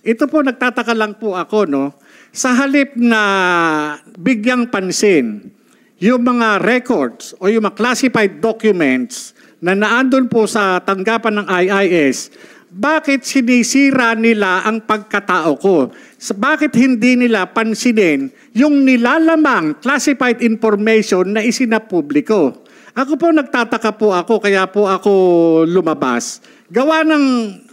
ito po nagtataka lang po ako, no? Sa halip na bigyang pansin yung mga records o yung mga classified documents na naandun po sa tanggapan ng IIS, bakit sinisira nila ang pagkatao ko? Bakit hindi nila pansinin yung nilalamang classified information na isinapubliko? Ako po nagtataka po ako, kaya po ako lumabas. Gawa ng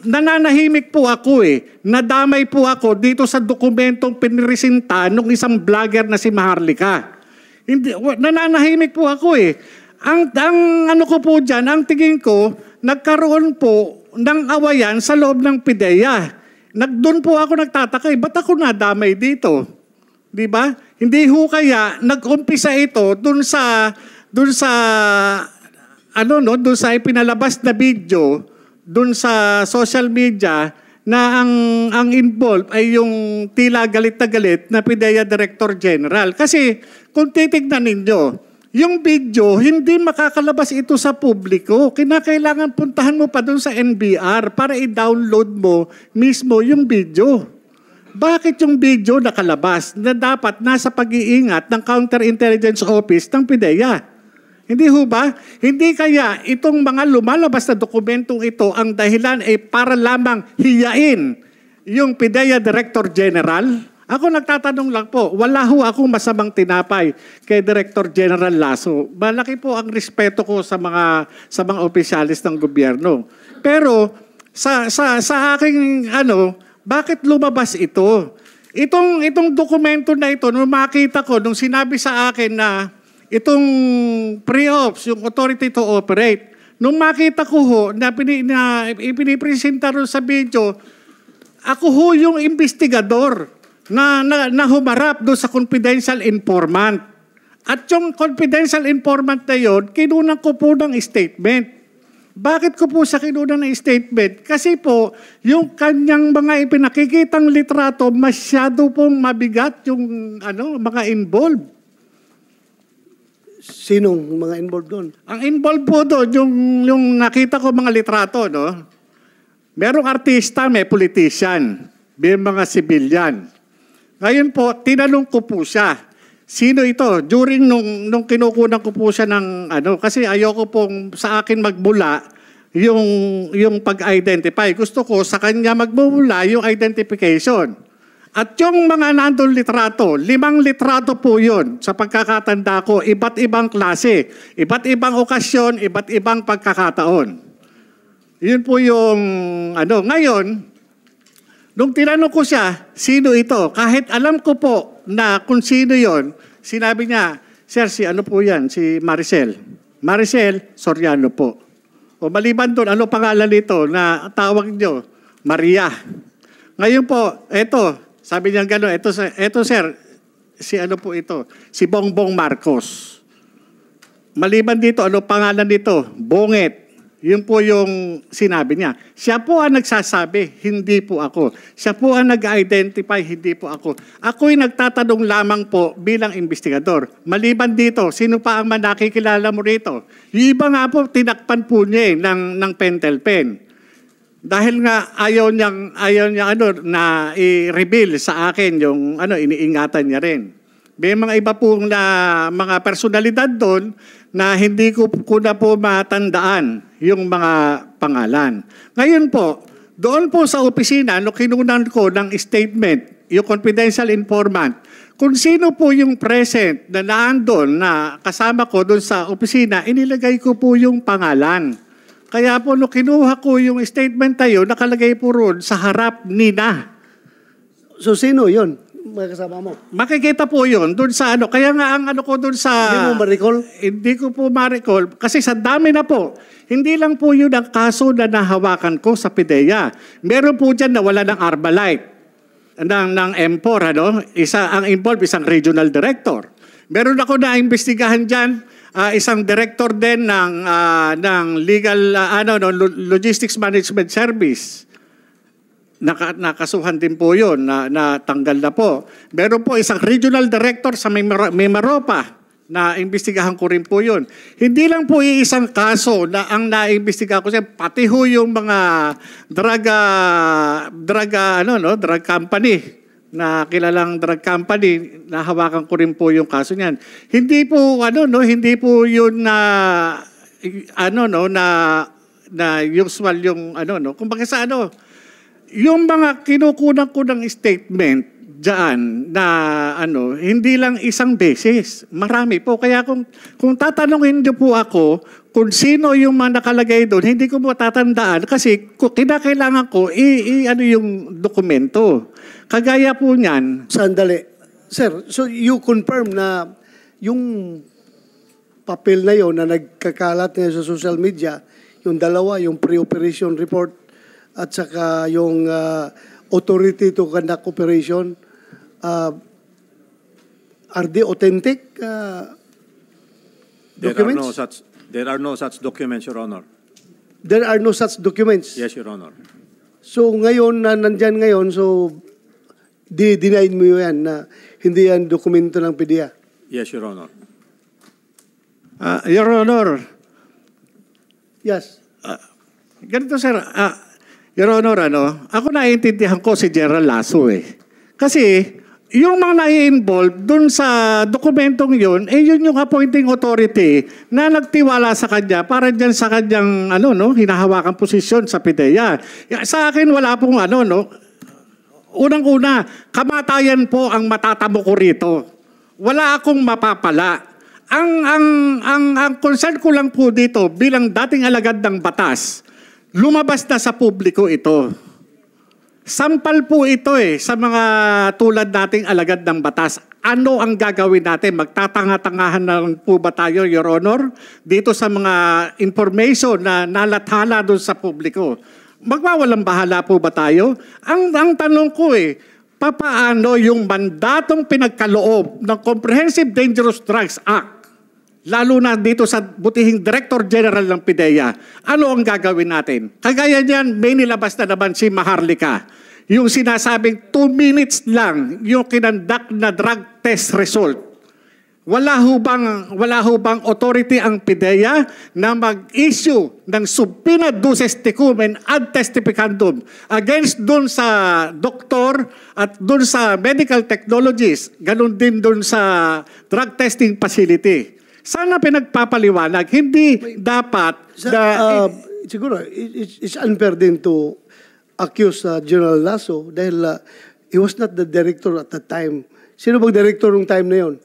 nananahimik po ako Nadamay po ako dito sa dokumentong pinresinta ng isang vlogger na si Maharlika. Hindi, nananahimik po ako Ang ano ko po dyan, ang tingin ko, nagkaroon po ng awayan sa loob ng PIDEA. Doon po ako nagtataka, ba't ako nadamay dito? Di ba? Hindi ho kaya nag-umpisa ito doon sa ipinalabas na video doon sa social media na ang involved ay yung tila galit na galit na PIDEA Director General. Kasi kung titignan ninyo, yung video, hindi makakalabas ito sa publiko. Kinakailangan puntahan mo pa doon sa NBR para i-download mo mismo yung video. Bakit yung video nakalabas na dapat nasa pag-iingat ng Counterintelligence Office ng PIDEA? Hindi ho ba? Hindi kaya itong mga lumalabas na dokumentong ito ang dahilan ay para lamang hiyain yung PIDEA Director General? Ako nagtatanong lang po, wala ho akong masamang tinapay kay Director General Lasso. Malaki po ang respeto ko sa mga opisyalis ng gobyerno. Pero sa aking bakit lumabas ito? Itong dokumento na ito, nung makita ko, nung sinabi sa akin na itong pre-ops, yung authority to operate, nung makita ko ho na ipinipresenta rin sa video, ako ho yung investigador na humarap doon sa confidential informant. At yung confidential informant na yun, kinunan ko po ng statement. Bakit ko po sa kinunan ng statement? Kasi po, yung kanyang mga ipinakikitang litrato, masyado pong mabigat yung mga involved. Sinong mga involved doon? Ang involved po doon, yung nakita ko mga litrato, no? Merong artista, may politician, may mga civilian. Ngayon po, tinanong ko po siya, sino ito? During nung kinukunan ko po siya ng kasi ayoko pong sa akin magmula yung pag-identify. Gusto ko sa kanya magmula yung identification. At yung mga nandun litrato, 5 litrato po yun sa pagkakatanda ko, iba't ibang klase, iba't ibang okasyon, iba't ibang pagkakataon. Yun po yung Ngayon, nung tinanong ko siya, sino ito? Kahit alam ko po na kung sino yon, sinabi niya, Sir, si po yan? Si Maricel. Maricel Soriano po. O maliban doon, ano pangalan nito na tawag niyo? Maria. Ngayon po, sabi niya gano'n, eto sir, si po ito? Si Bongbong Marcos. Maliban dito, ano pangalan nito? Bonget. Yun po yung sinabi niya. Siya po ang nagsasabi, hindi po ako. Siya po ang nag-identify, hindi po ako. Ako'y nagtatanong lamang po bilang investigador. Maliban dito, sino pa ang nakikilala mo rito? Yung iba nga po, tinakpan po niya ng pentel pen. Dahil nga ayaw niya na i-reveal sa akin yung iniingatan niya rin. May mga iba pong mga personalidad doon na hindi ko na po matandaan yung mga pangalan. Ngayon po, doon po sa opisina, kinunan ko ng statement, yung confidential informant, kung sino po yung present na naandun na kasama ko doon sa opisina, inilagay ko po yung pangalan. Kaya po, kinuha ko yung statement tayo, nakalagay po roon sa harap nina. So, sino yun? Mga kasama mo? Makikita po yun doon sa Kaya nga ang ko doon sa... Hindi mo ma-recall? Hindi ko po ma-recall. Kasi sa dami na po. Hindi lang po yun ang kaso na nahawakan ko sa PIDEA. Meron po dyan na wala ng Arbalite. Ng M4, ang involved, isang regional director. Meron ako na imbestigahan dyan, isang director din ng legal, logistics management service. Nakasuhan din po yun, na tanggal na po. Meron po isang regional director sa Mimaropa Naimbestigahan ko rin po yun. Hindi lang po iisang kaso na ang naimbestigahan ko siya, pati ho yung mga drug company, na kilalang drug company, nahawakan ko rin po yung kaso niyan. Hindi po hindi po yun na usual yung kumbaga sa yung mga kinukunan ko ng statement diyan na hindi lang isang beses, marami po. Kaya kung tatanungin niyo po ako kung sino yung mga nakalagay doon, hindi ko po tatandaan kasi kinakailangan ko yung dokumento. Kagaya po niyan. Sandali. Sir, so you confirm na yung papel na yon na nagkakalat ngayon sa social media, yung dalawa, yung pre-operation report at saka yung authority to conduct operation, are they authentic documents? There are no such documents, Your Honor. There are no such documents? Yes, Your Honor. So ngayon, na nandyan ngayon, so denied mo yan na hindi yan dokumento ng PDEA? Yes, Your Honor. Your Honor. Yes. Ganito, sir. Your Honor, ako naiintindihan ko si General Lasso Kasi yung mga nai-involve dun sa dokumentong yun, yun yung appointing authority na nagtiwala sa kanya para dyan sa kanyang hinahawakan posisyon sa PDEA. Sa akin, wala pong unang-una, kamatayan po ang matatamo ko rito. Wala akong mapapala. Ang concern ko lang po dito bilang dating alagad ng batas, lumabas na sa publiko ito. Sampal po ito sa mga tulad nating alagad ng batas. Ano ang gagawin natin? Magtatanga-tangahan na po ba tayo, Your Honor, dito sa mga information na nalathala doon sa publiko? Magwawalang bahala po ba tayo? Ang tanong ko papaano yung mandatong pinagkaloob ng Comprehensive Dangerous Drugs Act, lalo na dito sa butihing Director General ng PDEA, ano ang gagawin natin? Kagaya niyan, may nilabas na naman si Maharlika. Yung sinasabing 2 minutes lang yung kinandak na drug test result. Wala ho bang authority ang PDEA na mag-issue ng subpoena duces tecum ad testificandum against dun sa doktor at dun sa medical technologies, ganun din dun sa drug testing facility. Sana pinagpapaliwanag, hindi dapat siguro it's unfair din to accuse General Lasso dahil he was not the director at that time. Sino bang director ng time na yon?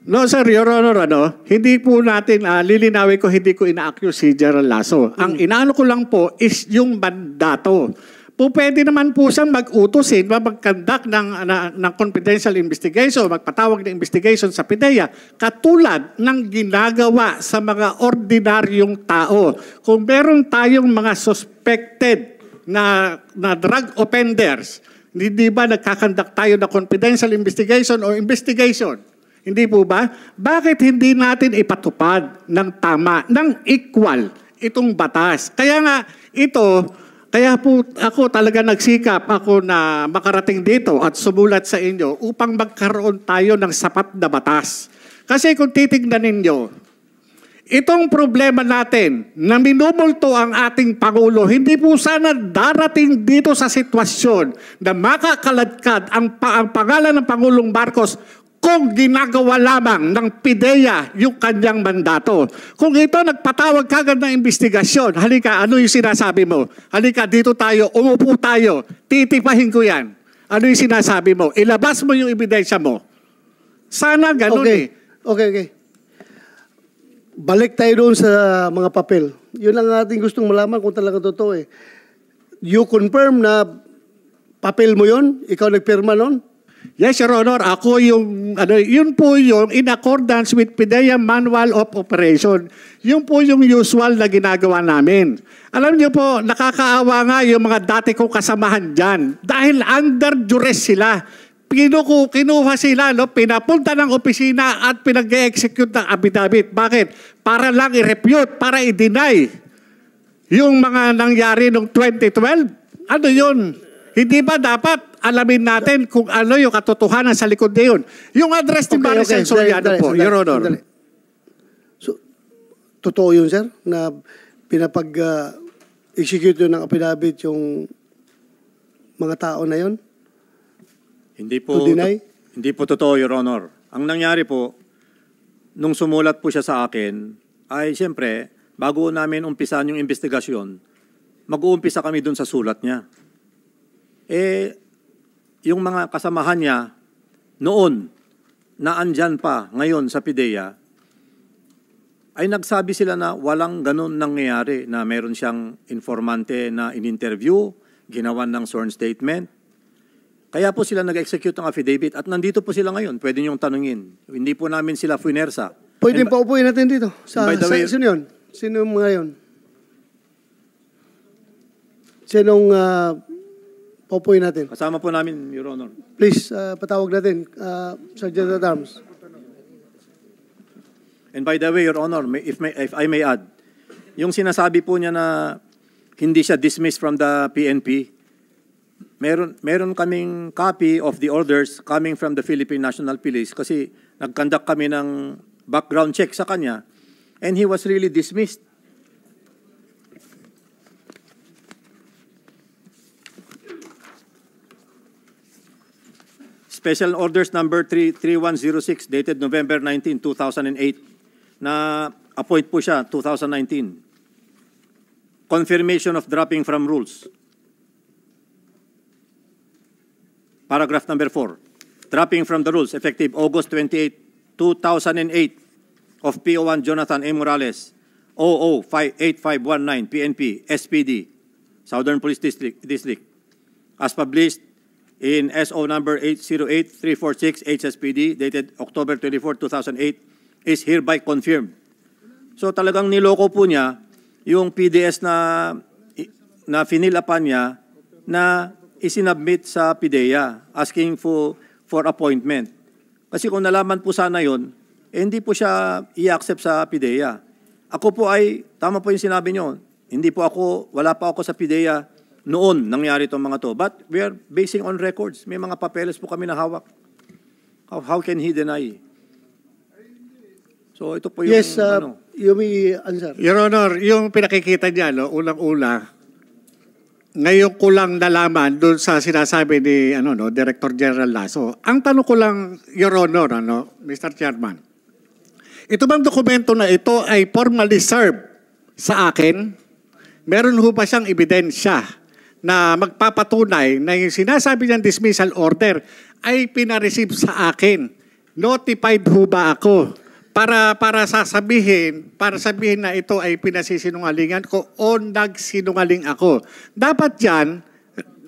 No, sir, Your Honor, hindi po natin, lilinawin ko, hindi ko ina-accuse si General Lasso. Ang inaano ko lang po is yung mandato. Pwede naman po siyang mag-utusin, mag-conduct ng confidential investigation, magpatawag ng investigation sa PDEA, katulad ng ginagawa sa mga ordinaryong tao. Kung meron tayong mga suspected na drug offenders, hindi ba nagkakandak tayo na confidential investigation o investigation? Hindi po ba? Bakit hindi natin ipatupad ng tama, ng equal itong batas? Kaya nga kaya po ako talaga nagsikap ako na makarating dito at sumulat sa inyo upang magkaroon tayo ng sapat na batas. Kasi kung titignan ninyo, itong problema natin na minumulto ang ating Pangulo, hindi po sana darating dito sa sitwasyon na makakaladkad ang pangalan ng Pangulong Marcos kung ginagawa lamang ng PDEA yung kanyang mandato. Kung ito nagpatawag kagad ng investigasyon, halika, ano yung sinasabi mo? Halika, dito tayo, umupo tayo, titipahin ko yan. Ano yung sinasabi mo? Ilabas mo yung ebidensya mo. Sana ganun Okay. Balik tayo doon sa mga papel. Yun lang ating gustong malaman kung talaga totoo You confirm na papel mo yun? Ikaw nagpirma nun? Yes, Your Honor. Ako yun po yung in accordance with PDEA Manual of Operation. Yun po yung usual na ginagawa namin. Alam niyo po, nakakaawa nga yung mga dati kong kasamahan dyan. Dahil under duress sila. Kinuha sila, pinapunta ng opisina at pinag-execute ng affidavit. Bakit? Para lang i-refute, para i-deny yung mga nangyari noong 2012. Ano yun? Hindi ba dapat alamin natin kung ano yung katotohanan sa likod na yun? Yung address ni Maricel Soriano po, Your Honor. totoo yun, sir, na execute yun ng affidavit yung mga tao na yun? Hindi po, To deny? hindi po totoo, Your Honor. Ang nangyari po, nung sumulat po siya sa akin, ay siyempre, bago namin umpisan yung investigasyon, mag-uumpisa kami dun sa sulat niya. Yung mga kasamahan niya, noon, na andyan pa ngayon sa PIDEA, ay nagsabi sila na walang ganun nangyayari, na meron siyang informante na in-interview, ginawan ng sworn statement. Kaya po sila nag-execute ng affidavit at nandito po sila ngayon. Pwede niyong tanungin. Hindi po namin sila funersa. Pwede pa upuin natin dito. By the way, sino yun? Sino yung mga yun? Sinong paupuin natin? Kasama po namin, Your Honor. Please, patawag natin. Sergeant at Arms. And by the way, Your Honor, if I may add, yung sinasabi po niya na hindi siya dismissed from the PNP, meron kaming copy of the orders coming from the Philippine National Police kasi nag-conduct kami ng background check sa kanya and he was really dismissed. Special Orders number 3106 dated November 19, 2008 na appoint po siya 2019. Confirmation of dropping from rules. Paragraph number 4. Dropping from the rules effective August 28, 2008 of PO1 Jonathan A. Morales, 008519 PNP, SPD, Southern Police District, as published in SO number 808346 HSPD dated October 24, 2008 is hereby confirmed. So talagang niloko po niya yung PDS na finilapan niya na isinubmit sa PIDEA asking for appointment. Kasi kung nalaman po sana yun, hindi po siya i-accept sa PIDEA. Ako po ay, tama po yung sinabi niyo, wala pa ako sa PIDEA noon nangyari itong mga to. But we are basing on records. May mga papeles po kami na hawak. How can he deny? So ito po yung Yes, you may answer. Your Honor, yung pinakikita niya, no, unang-una, ngayon ko lang nalaman doon sa sinasabi ni Director General Lasso. Ang tanong ko lang, Your Honor, Mr. Chairman, ito bang dokumento na ito ay formally served sa akin? Meron ho ba siyang ebidensya na magpapatunay na yung sinasabi niyang dismissal order ay pinareceive sa akin? Notified ho ba ako? Para sabihin na ito ay pinasisinungalingan ko o nagsinungaling ako. Dapat yan,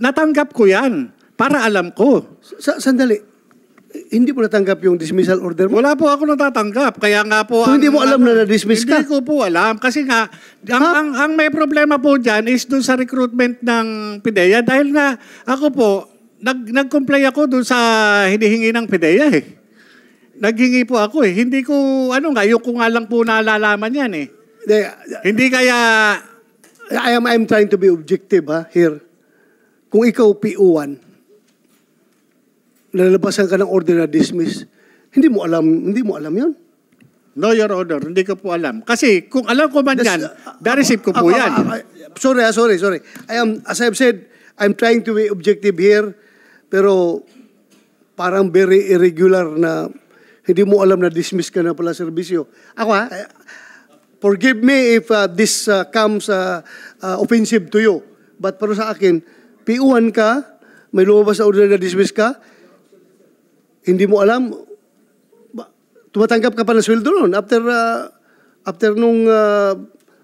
natanggap ko yan para alam ko. Sandali. Hindi mo natanggap yung dismissal order mo? Wala po ako natatanggap. Kaya nga po... So hindi mo alam na na-dismiss ka? Hindi ko po alam. Kasi nga, ang may problema po dyan is dun sa recruitment ng PIDEA. Dahil nga ako po, nag-comply ako dun sa hinihingi ng PIDEA eh. Naghingi po ako eh. Hindi ko, yung ko nga lang po nalalaman yan eh. Hindi kaya... I'm trying to be objective here. Kung ikaw PO1, nalalabasan ka ng order na dismiss, hindi mo alam yun? No, Your Honor, hindi ko po alam. Kasi kung alam ko man yan, da-receive ko po yan. Sorry. As I've said, I'm trying to be objective here, pero parang very irregular na hindi mo alam na dismiss ka na pala serbisyo. Ako forgive me if this comes offensive to you. But para sa akin, PO1 ka, may lumabas na order na dismiss ka, hindi mo alam, tumatanggap ka pa ng sweldo noon after nung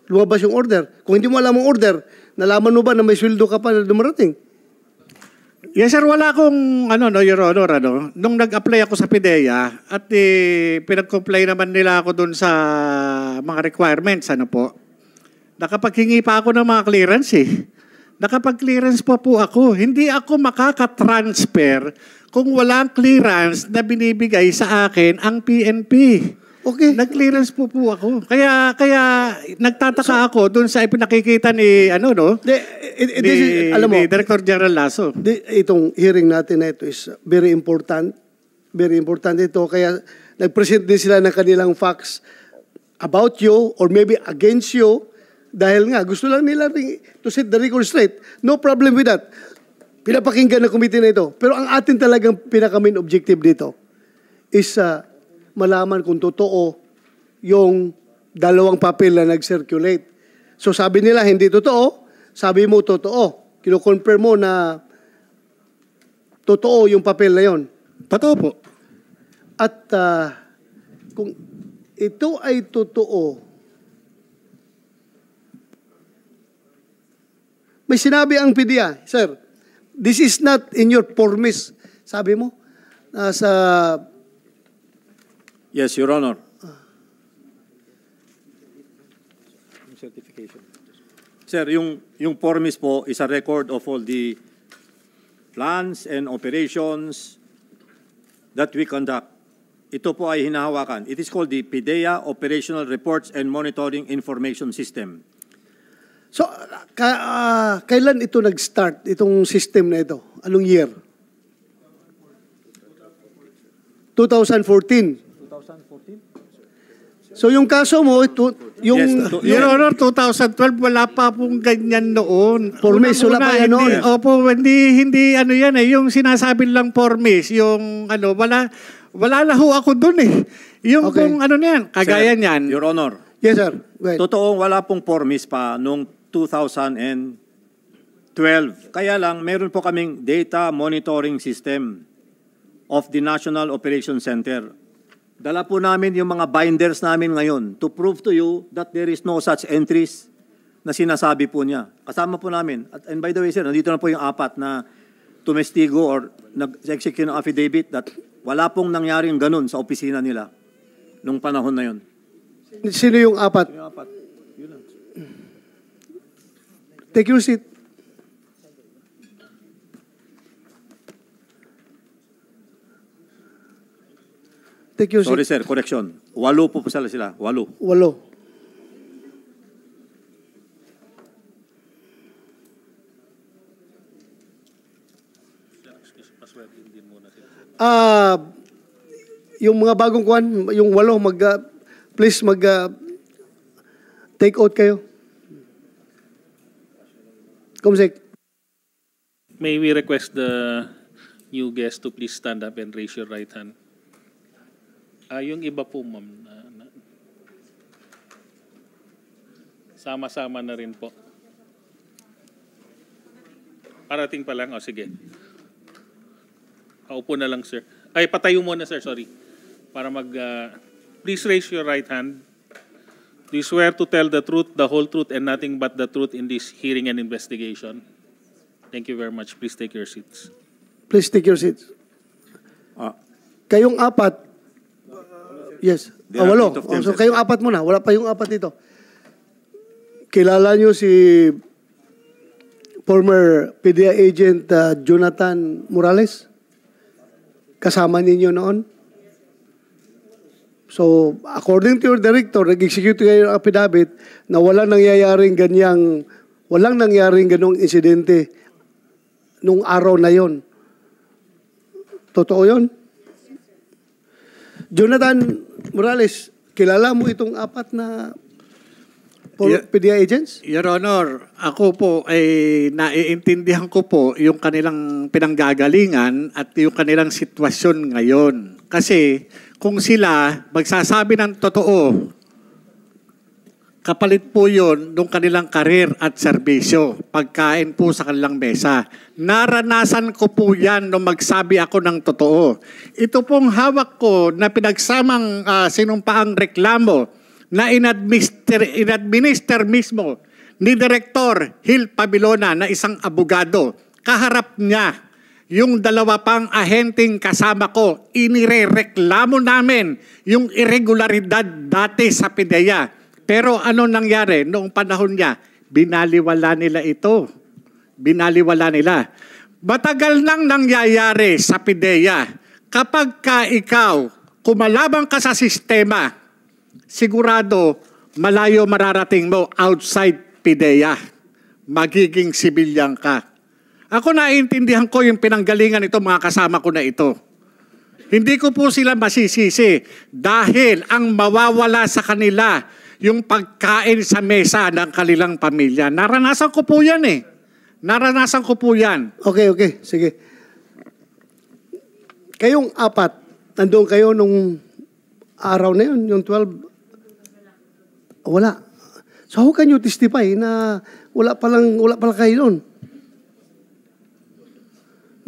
lumabas yung order. Kung hindi mo alam ang order, nalaman mo ba na may sweldo ka pa na dumarating? Yes, sir. Wala akong, Your Honor, nung nag-apply ako sa PIDEA at pinag-comply naman nila ako dun sa mga requirements, nakapaghingi pa ako ng mga clearance eh. Nakapag-clearance pa po ako. Hindi ako makaka-transfer kung walang clearance na binibigay sa akin ang PNP. Okay. Nag-clearance po ako. Kaya nagtataka ako dun sa ipinakikita ni ni Director General Lasso. Itong hearing natin na ito is very important. Very important ito. Kaya nag-present din sila ng kanilang facts about you or maybe against you dahil nga gusto lang nila to set the record straight. No problem with that. Pinapakinggan ng committee na ito. Pero ang atin talagang pinaka-main objective dito is malaman kung totoo yung dalawang papel na nag-circulate. So sabi nila hindi totoo, sabi mo totoo. Kino-confirm mo na totoo yung papel na yon. Totoo po. At kung ito ay totoo, may sinabi ang PDEA, sir, this is not in your permis. Sabi mo, sa... Yes, Your Honor. Certification. Sir, yung formis po is a record of all the plans and operations that we conduct. Ito po ay hinahawakan. It is called the PDEA Operational Reports and Monitoring Information System. So, kailan ito nag-start, itong system na ito? Anong year? 2014. So yung kaso mo, yung... Yes, Your Honor, 2012, wala pa pong ganyan noon. Formis, wala pa yan noon. Opo, hindi ano yan eh. Yung sinasabi lang formis, yung ano, wala na ho ako dun eh. Yung Okay. kung ano na yan, kagaya Sir, niyan. Your Honor, Yes, sir. Go ahead. totoong wala pong formis pa noong 2012. Kaya lang, meron po kaming data monitoring system of the National Operations Center. Dala po namin yung mga binders namin ngayon to prove to you that there is no such entries na sinasabi po niya. Kasama po namin. And by the way, sir, nandito na po yung apat na tumestigo or nag-execute ng affidavit that wala pong nangyaring ganun sa opisina nila nung panahon na yun. Sino yung apat? Yung apat. Yun lang. Take your seat. Take your Sorry, seat. sir, correction. 8 po sila. 8. 8. Yung mga bagong kuwan, yung 8, please take out kayo. Kumsik. May we request the new guest to please stand up and raise your right hand? Yung iba po, ma'am. Sama-sama na rin po. Parating pa lang. O, sige. Paupo na lang, sir. Ay, patayo muna, sir. Sorry. Para please raise your right hand. Do you swear to tell the truth, the whole truth, and nothing but the truth in this hearing and investigation? Thank you very much. Please take your seats. Please take your seats. Kayong apat, yes. There are 8. eight of them, So sir. kayong apat muna. Wala pa yung apat dito. Kilala nyo si former PDEA agent Jonathan Morales? Kasama ninyo noon? So, according to your director, nag-execute kayo ng affidavit na walang nangyaring ganong insidente nung araw na yon. Totoo yon? Jonathan Morales, kilala mo itong apat na PDEA agents? Your Honor, ako po ay naiintindihan ko po yung kanilang pinanggagalingan at yung kanilang sitwasyon ngayon. Kasi kung sila magsasabi ng totoo, kapalit po yun nung kanilang karir at serbisyo, pagkain po sa kanilang mesa. Naranasan ko po yan nung magsabi ako ng totoo. Ito pong hawak ko na pinagsamang sinumpaang reklamo na inadminister mismo ni Director Hil Pabilona na isang abogado. Kaharap niya yung 2 pang ahenteng kasama ko. Inirereklamo namin yung irregularidad dati sa PDEA. Pero ano nangyari noong panahon niya? Binaliwala nila ito. Binaliwala nila. Matagal nang nangyayari sa PDEA. Kapag ka ikaw, kumalabang ka sa sistema, sigurado malayo mararating mo outside PDEA. Magiging sibilyan ka. Ako naiintindihan ko yung pinanggalingan ito mga kasama ko na ito. Hindi ko po sila masisisi dahil ang mawawala sa kanila yung pagkain sa mesa ng kanilang pamilya. Naranasan ko po yan eh. Naranasan ko po yan. Okay. Sige. Kayong apat, nandoon kayo nung araw na yun, yung 12? Wala. So how can you testify na wala palang kayo doon?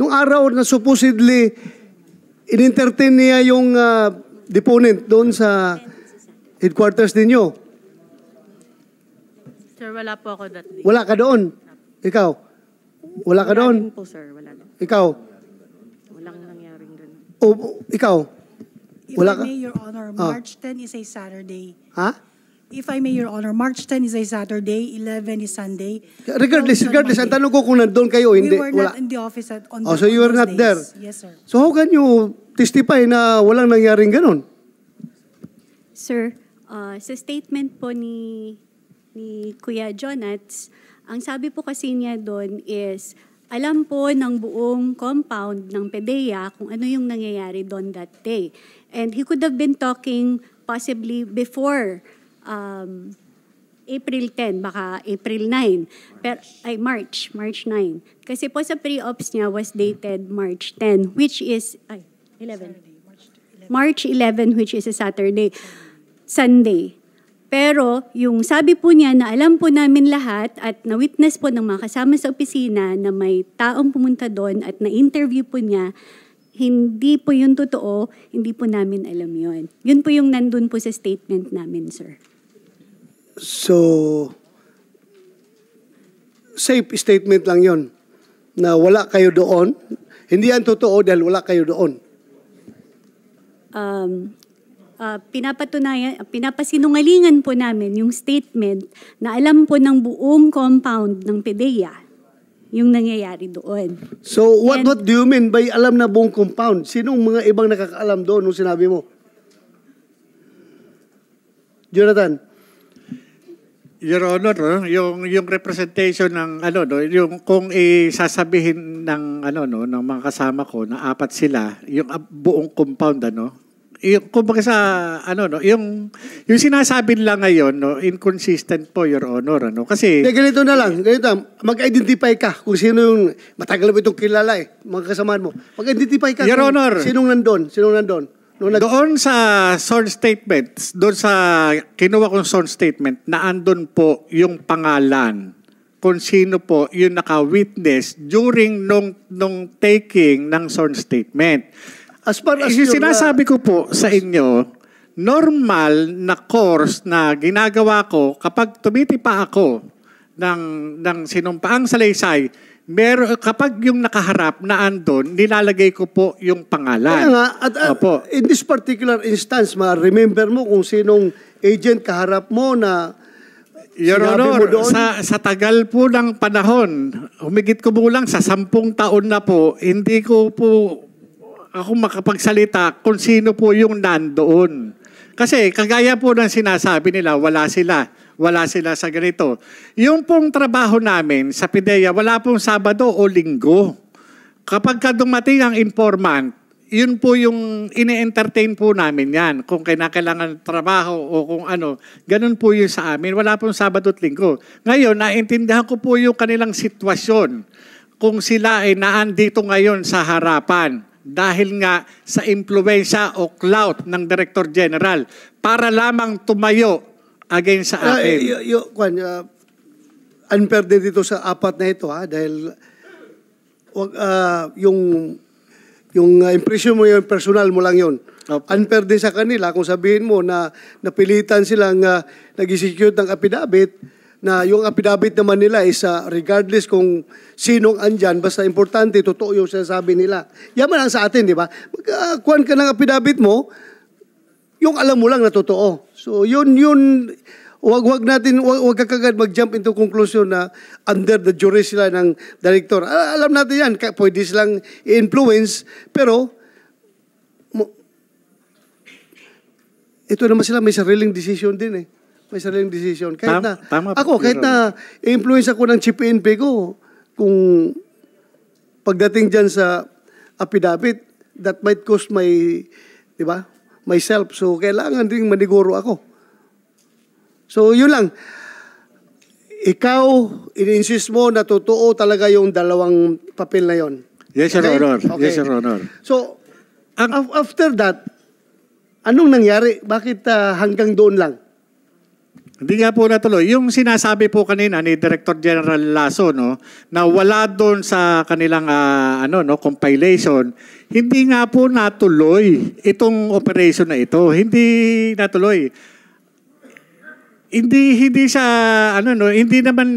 Nung araw na supposedly in-entertain niya yung deponent doon sa headquarters ninyo. Sir, wala po ako that day. Wala ka doon? Ikaw? Wala ka doon? din po, sir. Wala din. Ikaw? Walang nangyaring ganun. O ikaw? If Wala I ka? may, Your Honor, March 10 is a Saturday. Ha? If I may, Your Honor, March 10 is a Saturday, 11 is Sunday. Regardless, 12 is on ang Monday. tanong ko kung nandun kayo, We hindi, were wala. not in the office on Oh, so you on were those not there? days. Yes, sir. So how can you testify na walang nangyaring ganun? Sir, sa statement po ni Kuya Jonats, ang sabi po kasi niya doon is, alam po ng buong compound ng PDEA kung ano yung nangyayari doon that day. And he could have been talking possibly before April 10, baka April 9, March 9. Kasi po sa pre-ops niya was dated March 10, which is, 11. March 11, which is a Sunday. Pero yung sabi po niya na alam po namin lahat at na-witness po ng mga kasama sa opisina na may taong pumunta doon at na-interview po niya, hindi po yun totoo, hindi po namin alam yun. Yun po yung nandun po sa statement namin, sir. So, safe statement lang yon na wala kayo doon. Hindi yan totoo dahil wala kayo doon. Pinapasinungalingan po namin yung statement na alam po ng buong compound ng PDEA yung nangyayari doon. So, what do you mean by alam na buong compound? Sinong mga ibang nakakaalam doon nung sinabi mo? Jonathan? Your Honor, yung representation ng yung kung isasabihin ng ng mga kasama ko na apat sila, yung buong compound yung kumbaga sa yung sinasabi lang ngayon inconsistent po, Your Honor, kasi Ganito na lang, mag-identify ka kung sino yung matagal mo itong kilala mga kasamaan mo. Mag-identify ka. Your Honor. Sinong nandun? Doon sa sworn statement, doon sa kinuha kong sworn statement, na andun po yung pangalan kung sino po yung naka-witness during nung taking ng sworn statement. As far as Yung sinasabi ko po sa inyo, normal na course na ginagawa ko kapag tumitipa ako ng sinumpaang salaysay, kapag yung nakaharap na andon, nilalagay ko po yung pangalan. Kaya nga, at in this particular instance, ma-remember mo kung sinong agent kaharap mo na Your sinabi Honor, mo doon? sa tagal po ng panahon, humigit ko lang sa 10 taon na po, hindi ko po ako makapagsalita kung sino po yung nandoon. Kasi kagaya po ng sinasabi nila, wala sila sa ganito. Yung pong trabaho namin sa PDEA, wala pong Sabado o Linggo. Kapag dumating ang informant, yun po yung ine-entertain po namin yan. Kung kailangan trabaho o kung ganun po yun sa amin. Wala pong Sabado at Linggo. Ngayon, naintindihan ko po yung kanilang sitwasyon kung sila ay naandito ngayon sa harapan dahil nga sa impluwensya o clout ng Director General para lamang tumayo against sa akin. Unfair din dito sa apat na ito dahil yung impression mo, yung personal mo lang yun. Unfair din sa kanila kung sabihin mo na napilitan silang nag-execute ng affidavit na yung affidavit naman nila is regardless kung sinong andyan, basta importante, totoo yung sinasabi nila. Yaman lang sa atin, di ba? Magkuhan ka ng affidavit mo, yung alam mo lang na totoo. So yun, wag ka kagad mag-jump into conclusion na under the jury sila ng director. Alam natin yan, pwede silang i-influence, pero ito naman sila, may sariling decision din May sariling decision. Kahit kahit na i-influence ako ng Chief PNP ko, kung pagdating dyan sa affidavit, that might cost my, di ba, myself. So, kailangan rin maniguro ako. So, yun lang. Ikaw, in-insist mo na totoo talaga yung dalawang papel na yon. Yes, Your Okay? Honor. Okay. Yes, Your Honor. So, after that, anong nangyari? Bakit hanggang doon lang? Hindi nga po natuloy. Yung sinasabi po kanina ni Director General Lasso, no, na wala doon sa kanilang compilation, hindi nga po natuloy itong operation na ito. Hindi natuloy. Hindi siya hindi naman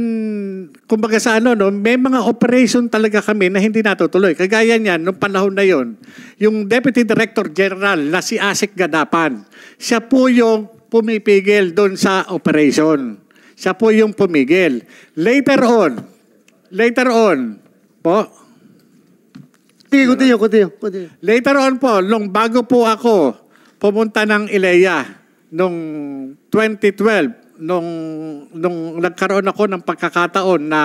kumbaga sa may mga operation talaga kami na hindi natutuloy. Kagaya niyan nung panahon na yon, yung Deputy Director General na si Asik Gadapan, siya po yung pumipigil doon sa operation. Siya po yung pumigil. Later on po. Sige, continue. Later on po, bago po ako pumunta ng ILEA nung 2012, nung nagkaroon ako ng pagkakataon na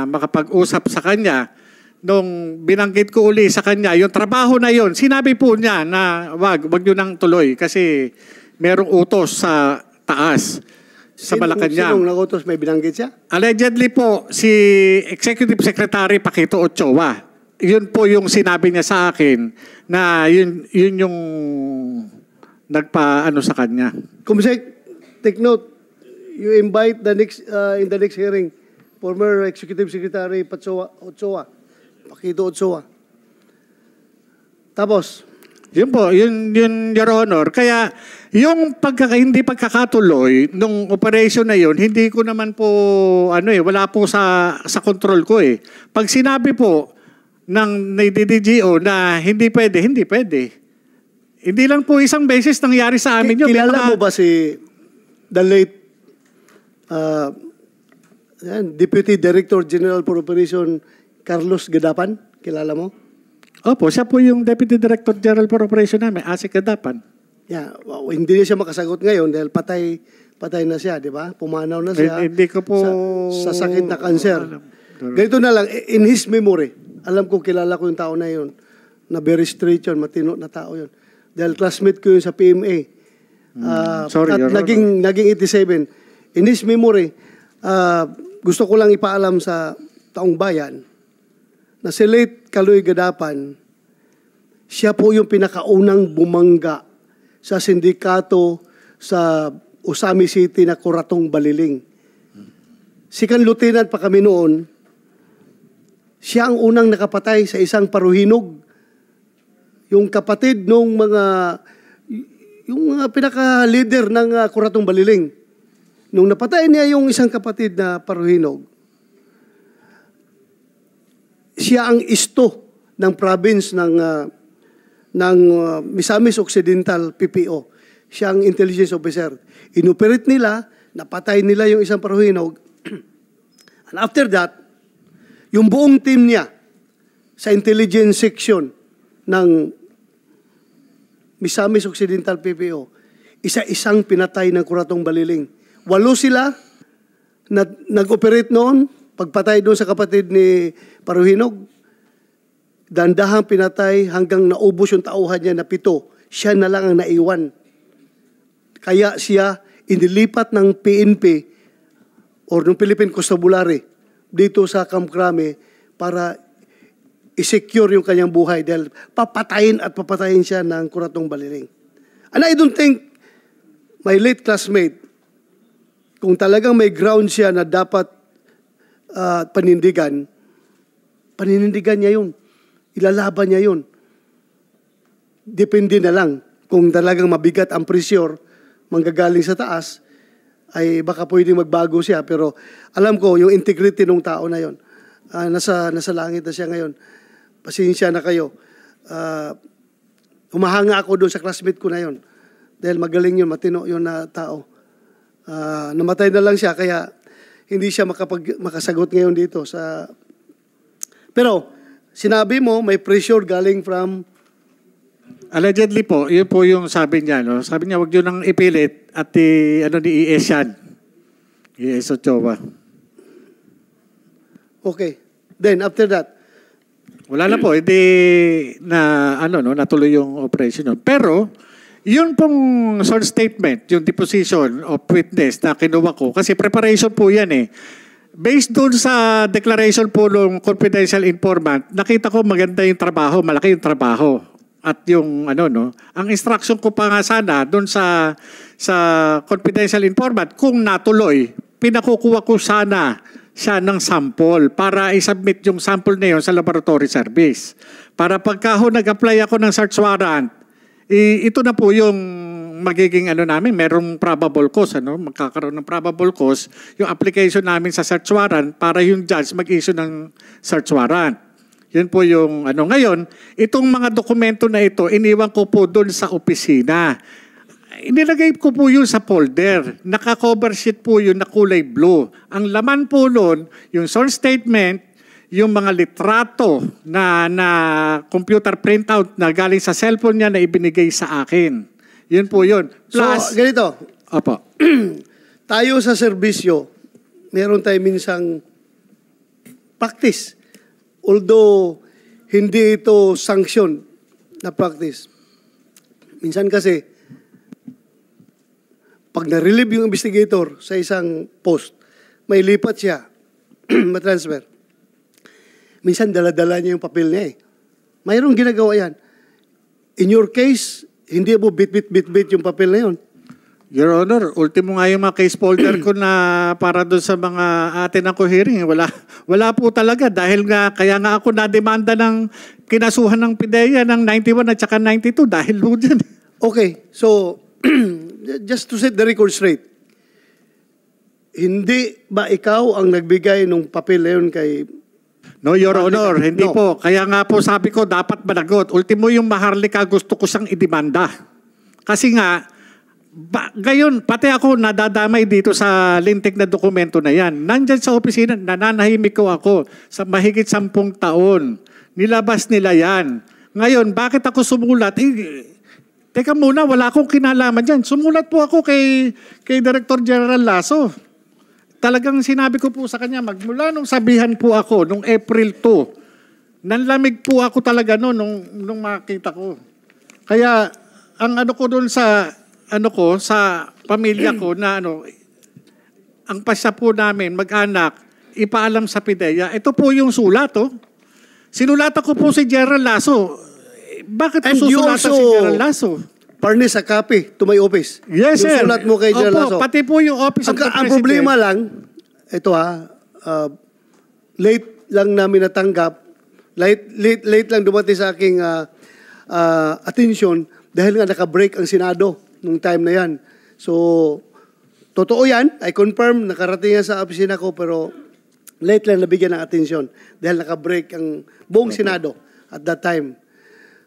makapag-usap sa kanya, nung binanggit ko uli sa kanya, yung trabaho na yon, sinabi po niya na wag nyo nang tuloy kasi merong utos sa taas sa Malacanang. Sinong nagutos, may binanggit siya? Allegedly po, si Executive Secretary Paquito Ochoa, yun po yung sinabi niya sa akin na yun yung nagpa-ano sa kanya. Kumsek, take note, you invite the next, in the next hearing, former Executive Secretary Ochoa, Paquito Ochoa. Tapos, Yun po, yun Your Honor. Kaya yung hindi pagkakatuloy nung operation na yun, hindi ko naman po wala po sa control ko eh. Pag sinabi po ng DDGO na hindi pwede. Hindi lang po isang beses nangyari sa amin yun. kilala mo ba si the late Deputy Director General for Operation Carlos Gadapan? Kilala mo? Opo, siya po yung Deputy Director General for Operation namin, Asik Gadapan. Yeah, hindi na siya makasagot ngayon dahil patay na siya, di ba? Pumanaw na siya. Hindi ko po sa sakit na cancer. Ganito na lang, in his memory, alam ko kilala ko yung tao na yun, na very straight yun, matino na tao yun. Dahil classmate ko yun sa PMA. Sorry, at Your Honor. naging 87. In his memory, gusto ko lang ipaalam sa taong bayan na si late Kaloy Gadapan, siya po yung pinakaunang bumangga sa sindikato sa Usami City na Kuratong Baliling. Second Lieutenant pa kami noon, siya ang unang nakapatay sa isang paruhinog. Yung kapatid nung yung pinaka-leader ng Kuratong Baliling. Nung napatay niya yung isang kapatid na paruhinog, siya ang isto ng province ng Misamis Occidental PPO. Siya ang intelligence officer. Inoperate nila, napatay nila yung isang paruhinog. And after that, yung buong team niya sa intelligence section ng Misamis Occidental PPO, isa-isang pinatay ng Kuratong Baliling. 8 sila na nag-operate noon, pagpatay doon sa kapatid ni Paruhinog, dandahang pinatay hanggang naubos yung tauhan niya na 7. Siya na lang ang naiwan. Kaya siya inilipat ng PNP or ng Philippine Constabulary dito sa Camp Crame para i-secure yung kanyang buhay dahil papatayin siya ng Kuratong Baliling. And I don't think my late classmate, kung talagang may ground siya na dapat panindigan niya yun. Ilalaban niya yun. Depende na lang. Kung talagang mabigat ang pressure, manggagaling sa taas, ay baka pwedeng magbago siya. Pero alam ko, yung integrity ng tao na yun, nasa langit na siya ngayon. Pasensya na kayo. Humahanga ako doon sa classmate ko na yun. Dahil magaling yun, matino yun na tao. Namatay na lang siya, kaya hindi siya makasagot ngayon dito. Pero, sinabi mo, may pressure galing from... Allegedly po, yun po yung sabi niya. No? Sabi niya, wag yun nang ipilit at ni ES yan. ES Ochoa. Okay. Then, after that, Wala na po, hindi na natuloy yung operation yun. Pero yun pong sworn statement, yung deposition of witness na kinuha ko, kasi preparation po yan eh. Based doon sa declaration po ng confidential informant, nakita ko maganda yung trabaho, malaki yung trabaho. At yung ang instruction ko pa nga sana doon sa confidential informant, kung natuloy, pinakukuha ko sana siya ng sample para i-submit yung sample na yun sa laboratory service. Para pagka nag-apply ako ng search warrant, ito na po yung magiging namin, merong probable cause, magkakaroon ng probable cause, yung application namin sa search warrant para yung judge mag-issue ng search warrant. Yun po yung Ngayon, itong mga dokumento na ito, iniwan ko po doon sa opisina. Inilagay ko po yun sa folder. Naka-cover sheet po yun na kulay blue. Ang laman po nun, yung sworn statement, yung mga litrato na computer printout na galing sa cellphone niya na ibinigay sa akin. Yun po yun. Plus, so, ganito. Opo. Tayo sa serbisyo, meron tayo minsang practice. Although, hindi ito sanction na practice. Minsan kasi, pag na-relieve yung investigator sa isang post, may lipat siya, matransfer. Minsan dala-dala niya yung papel niya eh. Mayroong ginagawa yan. In your case, hindi mo bit-bit yung papel na yun. Your Honor, ultimo nga yung mga case folder ko na para doon sa mga atin ako hearing. Wala po talaga dahil kaya nga ako na-demanda ng kinasuhan ng PIDEA ng 91 at saka 92 dahil po dyan. Okay, so just to set the record straight, hindi ba ikaw ang nagbigay ng papel na yun kay... No, Your Honor, hindi No. po. Kaya nga po sabi ko, dapat managot. Ultimo yung Maharlika, gusto ko siyang idemanda. Kasi nga, ngayon, pati ako nadadamay dito sa lintik na dokumento na yan. Nandyan sa opisina, nananahimik ko ako sa mahigit 10 taon. Nilabas nila yan. Ngayon, bakit ako sumulat? Teka muna, wala akong kinalaman dyan. Sumulat po ako kay Director General Lasso. Talagang sinabi ko po sa kanya, magmula nung sabihan po ako, nung April 2, nanlamig po ako talaga nung makita ko. Kaya, ang ko doon sa, sa pamilya ko na ang pasya po namin, mag-anak, ipaalam sa PIDEA, ito po yung sulat, Sinulatan ko po si General Lasso. Bakit ko susulatan si General Lasso? Furnish a copy to my office. Yes, sir. Yung sulat mo kay General Lasso. Pati po yung office of the Ang President. problema lang, ito late lang namin natanggap, late lang dumating sa aking attention dahil nga naka-break ang Senado nung time na yan. So, totoo yan. I confirm, nakarating yan sa opisina ko, pero late lang nabigyan ng atensyon dahil naka-break ang buong Senado at that time.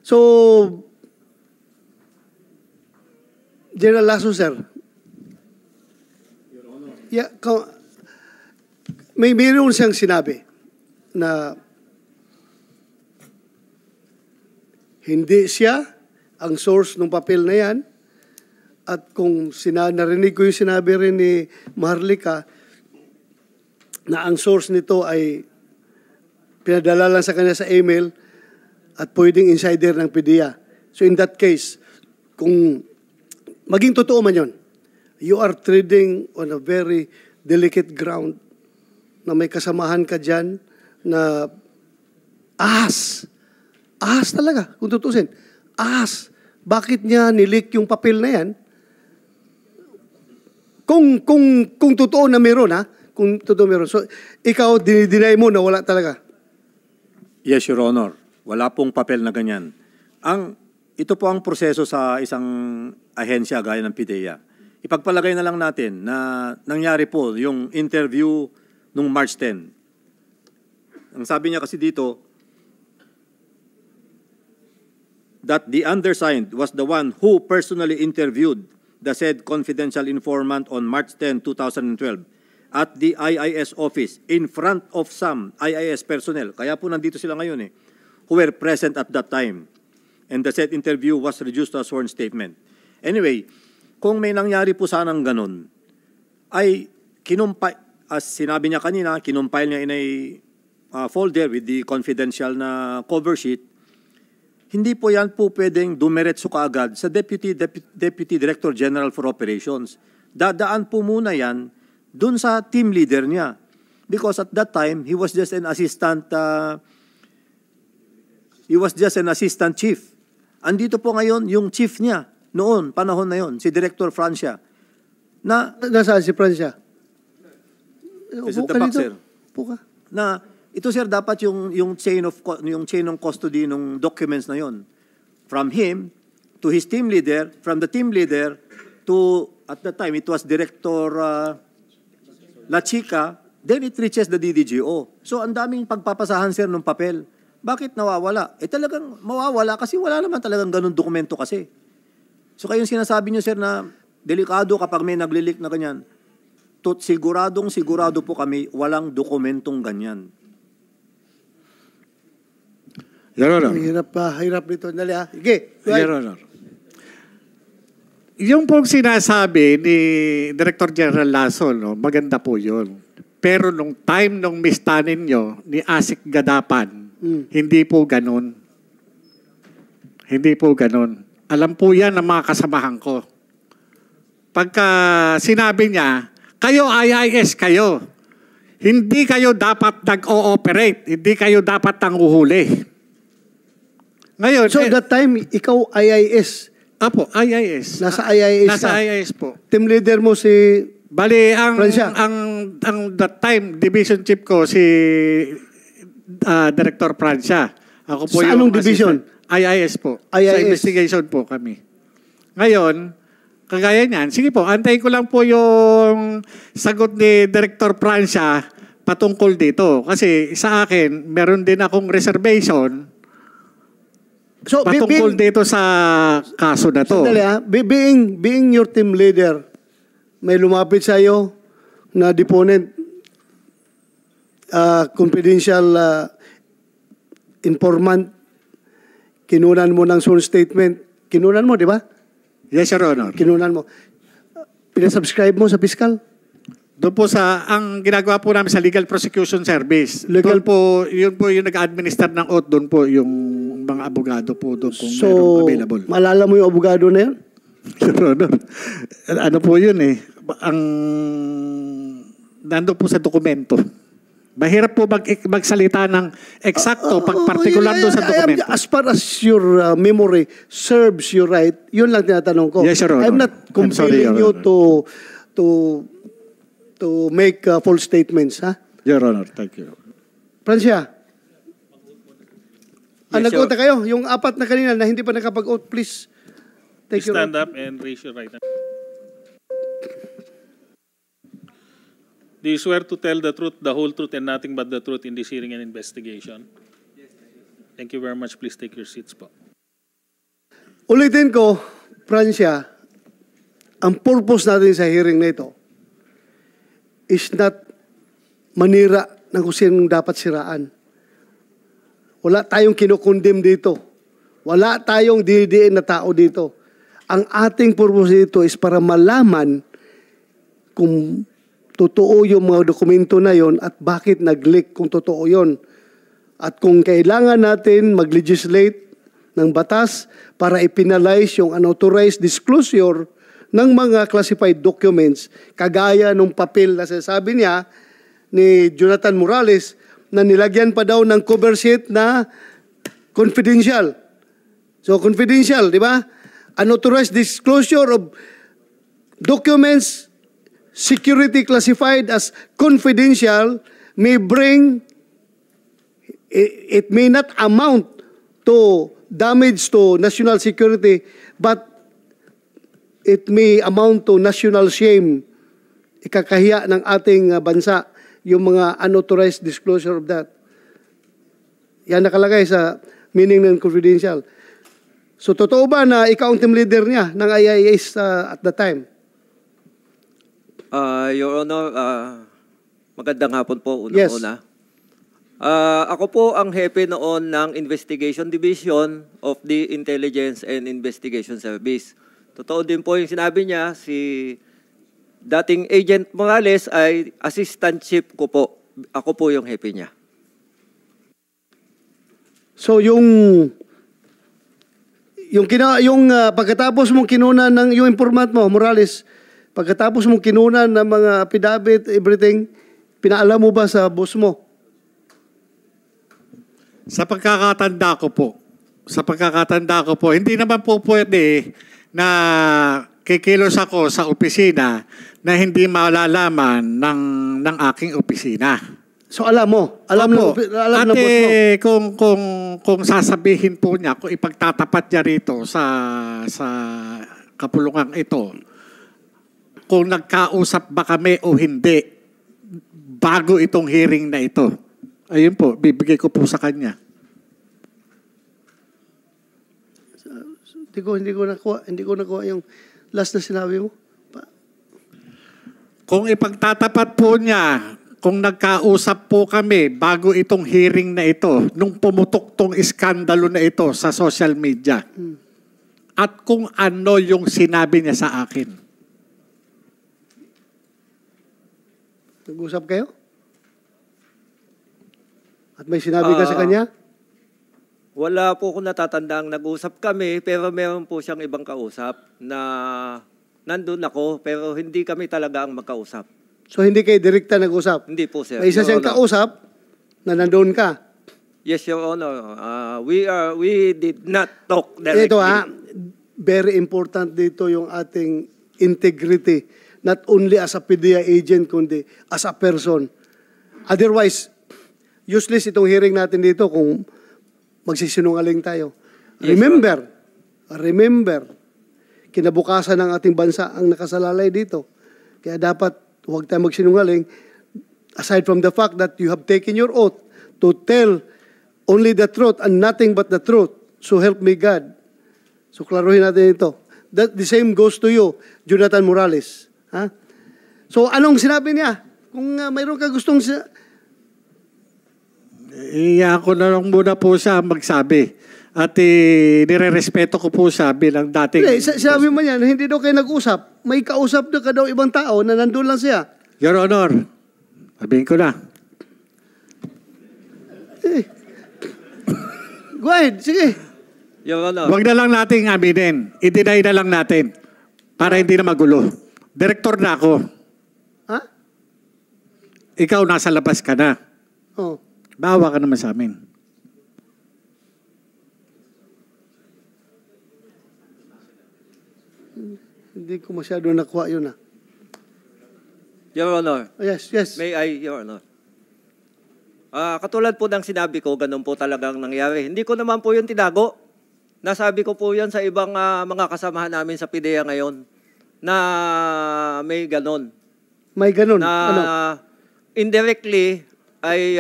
So, General Lasso, sir. Yeah, mayroon siyang sinabi na hindi siya ang source ng papel na yan at kung narinig ko yung sinabi rin ni Maharlika na ang source nito ay pinadala lang sa kanya sa email at pwedeng insider ng PIDEA. So in that case, kung maging totoo man yun, you are treading on a very delicate ground na may kasamahan ka dyan na ahas talaga, kung tutusin. Ahas. Bakit niya nilik yung papel na yan? Kung totoo na meron, kung totoo meron. So, ikaw, dinideny mo na wala talaga. Yes, Your Honor. Wala pong papel na ganyan. Ito po ang proseso sa isang ahensya gaya ng PIDEA. Ipagpalagay na lang natin na nangyari po yung interview nung March 10. Ang sabi niya kasi dito, that the undersigned was the one who personally interviewed the said confidential informant on March 10, 2012 at the IIS office in front of some IIS personnel. Kaya po nandito sila ngayon who were present at that time. And the said interview was reduced to a sworn statement. Anyway, kung may nangyari po sanang ganun, ay as sinabi niya kanina, kinumpile niya in a folder with the confidential na cover sheet, hindi po yan po pwedeng dumiretso kaagad sa Deputy Director General for Operations. Dadaan po muna yan dun sa team leader niya. Because at that time, he was just an assistant chief. Andito po ngayon yung chief niya noon, panahon na yon, si Director Francia. Nasaan si Francia? Is it the back, sir? Upo ka. Na ito sir dapat yung chain of custody ng documents na yon, from him to his team leader, from the team leader to, at the time it was Director La Chica, then it reaches the DDGO. So ang daming pagpapasahan sir ng papel. Bakit nawawala? Talagang mawawala kasi wala naman talagang ganun dokumento kasi. So kayong sinasabi niyo sir na delikado kapag may naglilik na ganyan, sigurado po kami walang dokumentong ganyan. Your Honor. Hirap nito. Dali ha. Sige. Your Honor. Yung pong sinasabi ni Director General Lasso, no, maganda po yun. Pero nung time nung mistanin nyo ni Asik Gadapan, hindi po ganun. Hindi po ganun. Alam po yan ng mga kasamahan ko. Pagka sinabi niya, kayo IIS kayo. Hindi kayo dapat nag-ooperate. Hindi kayo dapat nanguhuli. Ngayon, So that time, ikaw IIS. Apo, IIS. Nasa IIS Nasa ka. IIS po. Team leader mo si... Bali, Francia. ang that time, division chief ko, si Director Francia. Ako po Sa yung anong division? IIS po. Sa IIS. investigation po kami. Ngayon, kagaya niyan, sige po, antayin ko lang po yung sagot ni Director Francia patungkol dito. Kasi sa akin, meron din akong reservation So, patungkol dito sa kaso na to. Sandali ha. Being your team leader, may lumapit sa iyo na deponent, confidential informant, kinunan mo ng sworn statement. Kinunan mo, di ba? Yes, Your Honor. Kinunan mo. Pinasubscribe mo sa fiscal? Doon po ang ginagawa po namin sa Legal Prosecution Service. Legal- Doon po, yun po yung nag-administer ng oath, doon po yung mga abogado po doon kung So, merong available. malala mo yung abogado na yun? Your Honor, ano po yun eh, nandun po sa dokumento. Mahirap po magsalita ng eksakto pag particular doon sa dokumento. As far as your memory serves you right, yun lang tinatanong ko. Yes, Your Honor. I'm not I'm sorry, compelling Your you to make false statements, ha? Your Honor, thank you. Francia, Yes, nag-oath na kayo. Yung apat na kanina na hindi pa nakapag-oath, please take your Stand oath. up and raise your right hand. Do you swear to tell the truth, the whole truth, and nothing but the truth in this hearing and investigation? Yes. Thank you very much. Please take your seats po. Ulitin ko, Francia, ang purpose natin sa hearing na ito is not manira ng kung sinong dapat siraan. Wala tayong kinukondem dito. Wala tayong dinidiin na tao dito. Ang ating purpose dito is para malaman kung totoo yung mga dokumento na yon at bakit nag-leak kung totoo yon. At kung kailangan natin mag-legislate ng batas para ipinalize yung unauthorized disclosure ng mga classified documents, kagaya nung papel na sinasabi niya ni Jonathan Morales na nilagyan pa daw ng cover sheet na confidential. So confidential, di ba? Unauthorized disclosure of documents security classified as confidential may bring, it may not amount to damage to national security, but it may amount to national shame. Ikakahiya ng ating bansa yung mga unauthorized disclosure of that. Yan nakalagay sa meaning ng confidential. So totoo ba na ikaw ang team leader niya ng IIS at the time? Your Honor, magandang hapon po Yes. una-una. Ako po ang hepe noon ng Investigation Division of the Intelligence and Investigation Service. Totoo din po yung sinabi niya, si dating Agent Morales ay assistant chief ko po. Ako po yung hepe niya. So yung pagkatapos mong kinunan ng yung informant mo, Morales, pagkatapos mong kinunan ng mga affidavit, everything, pinaalam mo ba sa boss mo? Sa pagkakatanda ko po, hindi naman po pwede na kikilos ako sa opisina na hindi malalaman ng aking opisina. So alam mo? Alam Opo. ng At boss mo? kung sasabihin po niya, kung ipagtatapat niya rito sa kapulungan ito, kung nagkausap ba kami o hindi bago itong hearing na ito. Ayun po, bibigay ko po sa kanya. Hindi ko nakuha yung last na sinabi mo. Kung ipagtatapat po niya, kung nagkausap po kami bago itong hearing na ito, nung pumutok tong iskandalo na ito sa social media, at kung ano yung sinabi niya sa akin. Nag-usap kayo? At may sinabi ka sa kanya? Wala po akong natatandaang nag-usap kami, pero meron po siyang ibang kausap na nandun ako, pero hindi kami talaga ang magkausap. So hindi kayo direkta nag-usap? Hindi po, sir. May isa Your siyang Honor. kausap na nandun ka. Yes, Your Honor. We did not talk directly. Ito very important dito yung ating integrity. Not only as a PDEA agent, kundi as a person. Otherwise, useless itong hearing natin dito kung magsisinungaling tayo. Yes, Remember, kinabukasan ng ating bansa ang nakasalalay dito. Kaya dapat huwag tayo magsinungaling. Aside from the fact that you have taken your oath to tell only the truth and nothing but the truth. So help me God. So klaruhin natin ito. The same goes to you, Jonathan Morales. Ha? So anong sinabi niya? Kung mayroon ka gustong... Ako na lang muna po siya magsabi. At nire-respeto ko po siya bilang dating... Sabi mo niyan, hindi daw kayo nag-usap. May kausap na ka daw ibang tao na nandun lang siya. Your Honor, sabihin ko na. Go ahead, sige. Your Honor. Huwag na lang nating aminin. I-deny na lang natin. Para hindi na magulo. Direktor na ako. Ha? Ikaw nasa labas ka na. Oh. Bawa ka naman sa amin. Hindi ko masyado nakuha yun Your Honor. Yes. May I, Your Honor? Katulad po ng sinabi ko, ganun po talagang nangyari. Hindi ko naman po yun tinago. Nasabi ko po yan sa ibang mga kasamahan namin sa PDEA ngayon na may ganun. May ganun? Na Ano? indirectly ay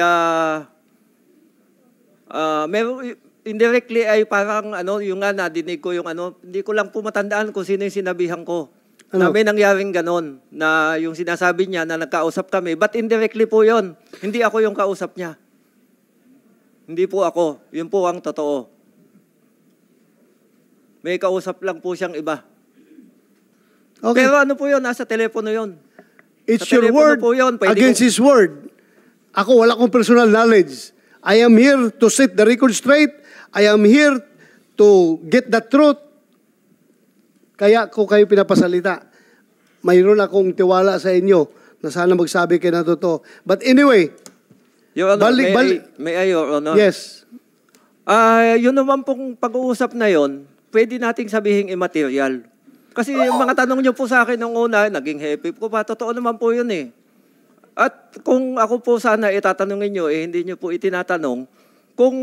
indirectly ay parang yung nga nadinig ko yung hindi ko lang po matandaan kung sino yung sinabihan ko. Ano? Na may nangyaring ganon, na yung sinasabi niya na nagkausap kami, but indirectly po yon. Hindi ako yung kausap niya. Hindi po ako. Yun po ang totoo. May kausap lang po siyang iba. Okay. Pero ano po yun? Nasa telepono yun. It's Sa your telepono word po yun. Pwede against ko- his word. Ako, wala akong personal knowledge. I am here to set the record straight. I am here to get the truth. Kaya ko kayo pinapasalita. Mayroon akong tiwala sa inyo na sana magsabi kayo na totoo. But anyway, Your Honor, Balik- may I, Your Honor? yes. Yun naman pong pag-uusap na yon, pwede nating sabihing immaterial. Kasi yung mga tanong niyo po sa akin nung una, naging happy ko pa. Totoo naman po yun eh. At kung ako po sana itatanungin niyo, hindi niyo po itinatanong, kung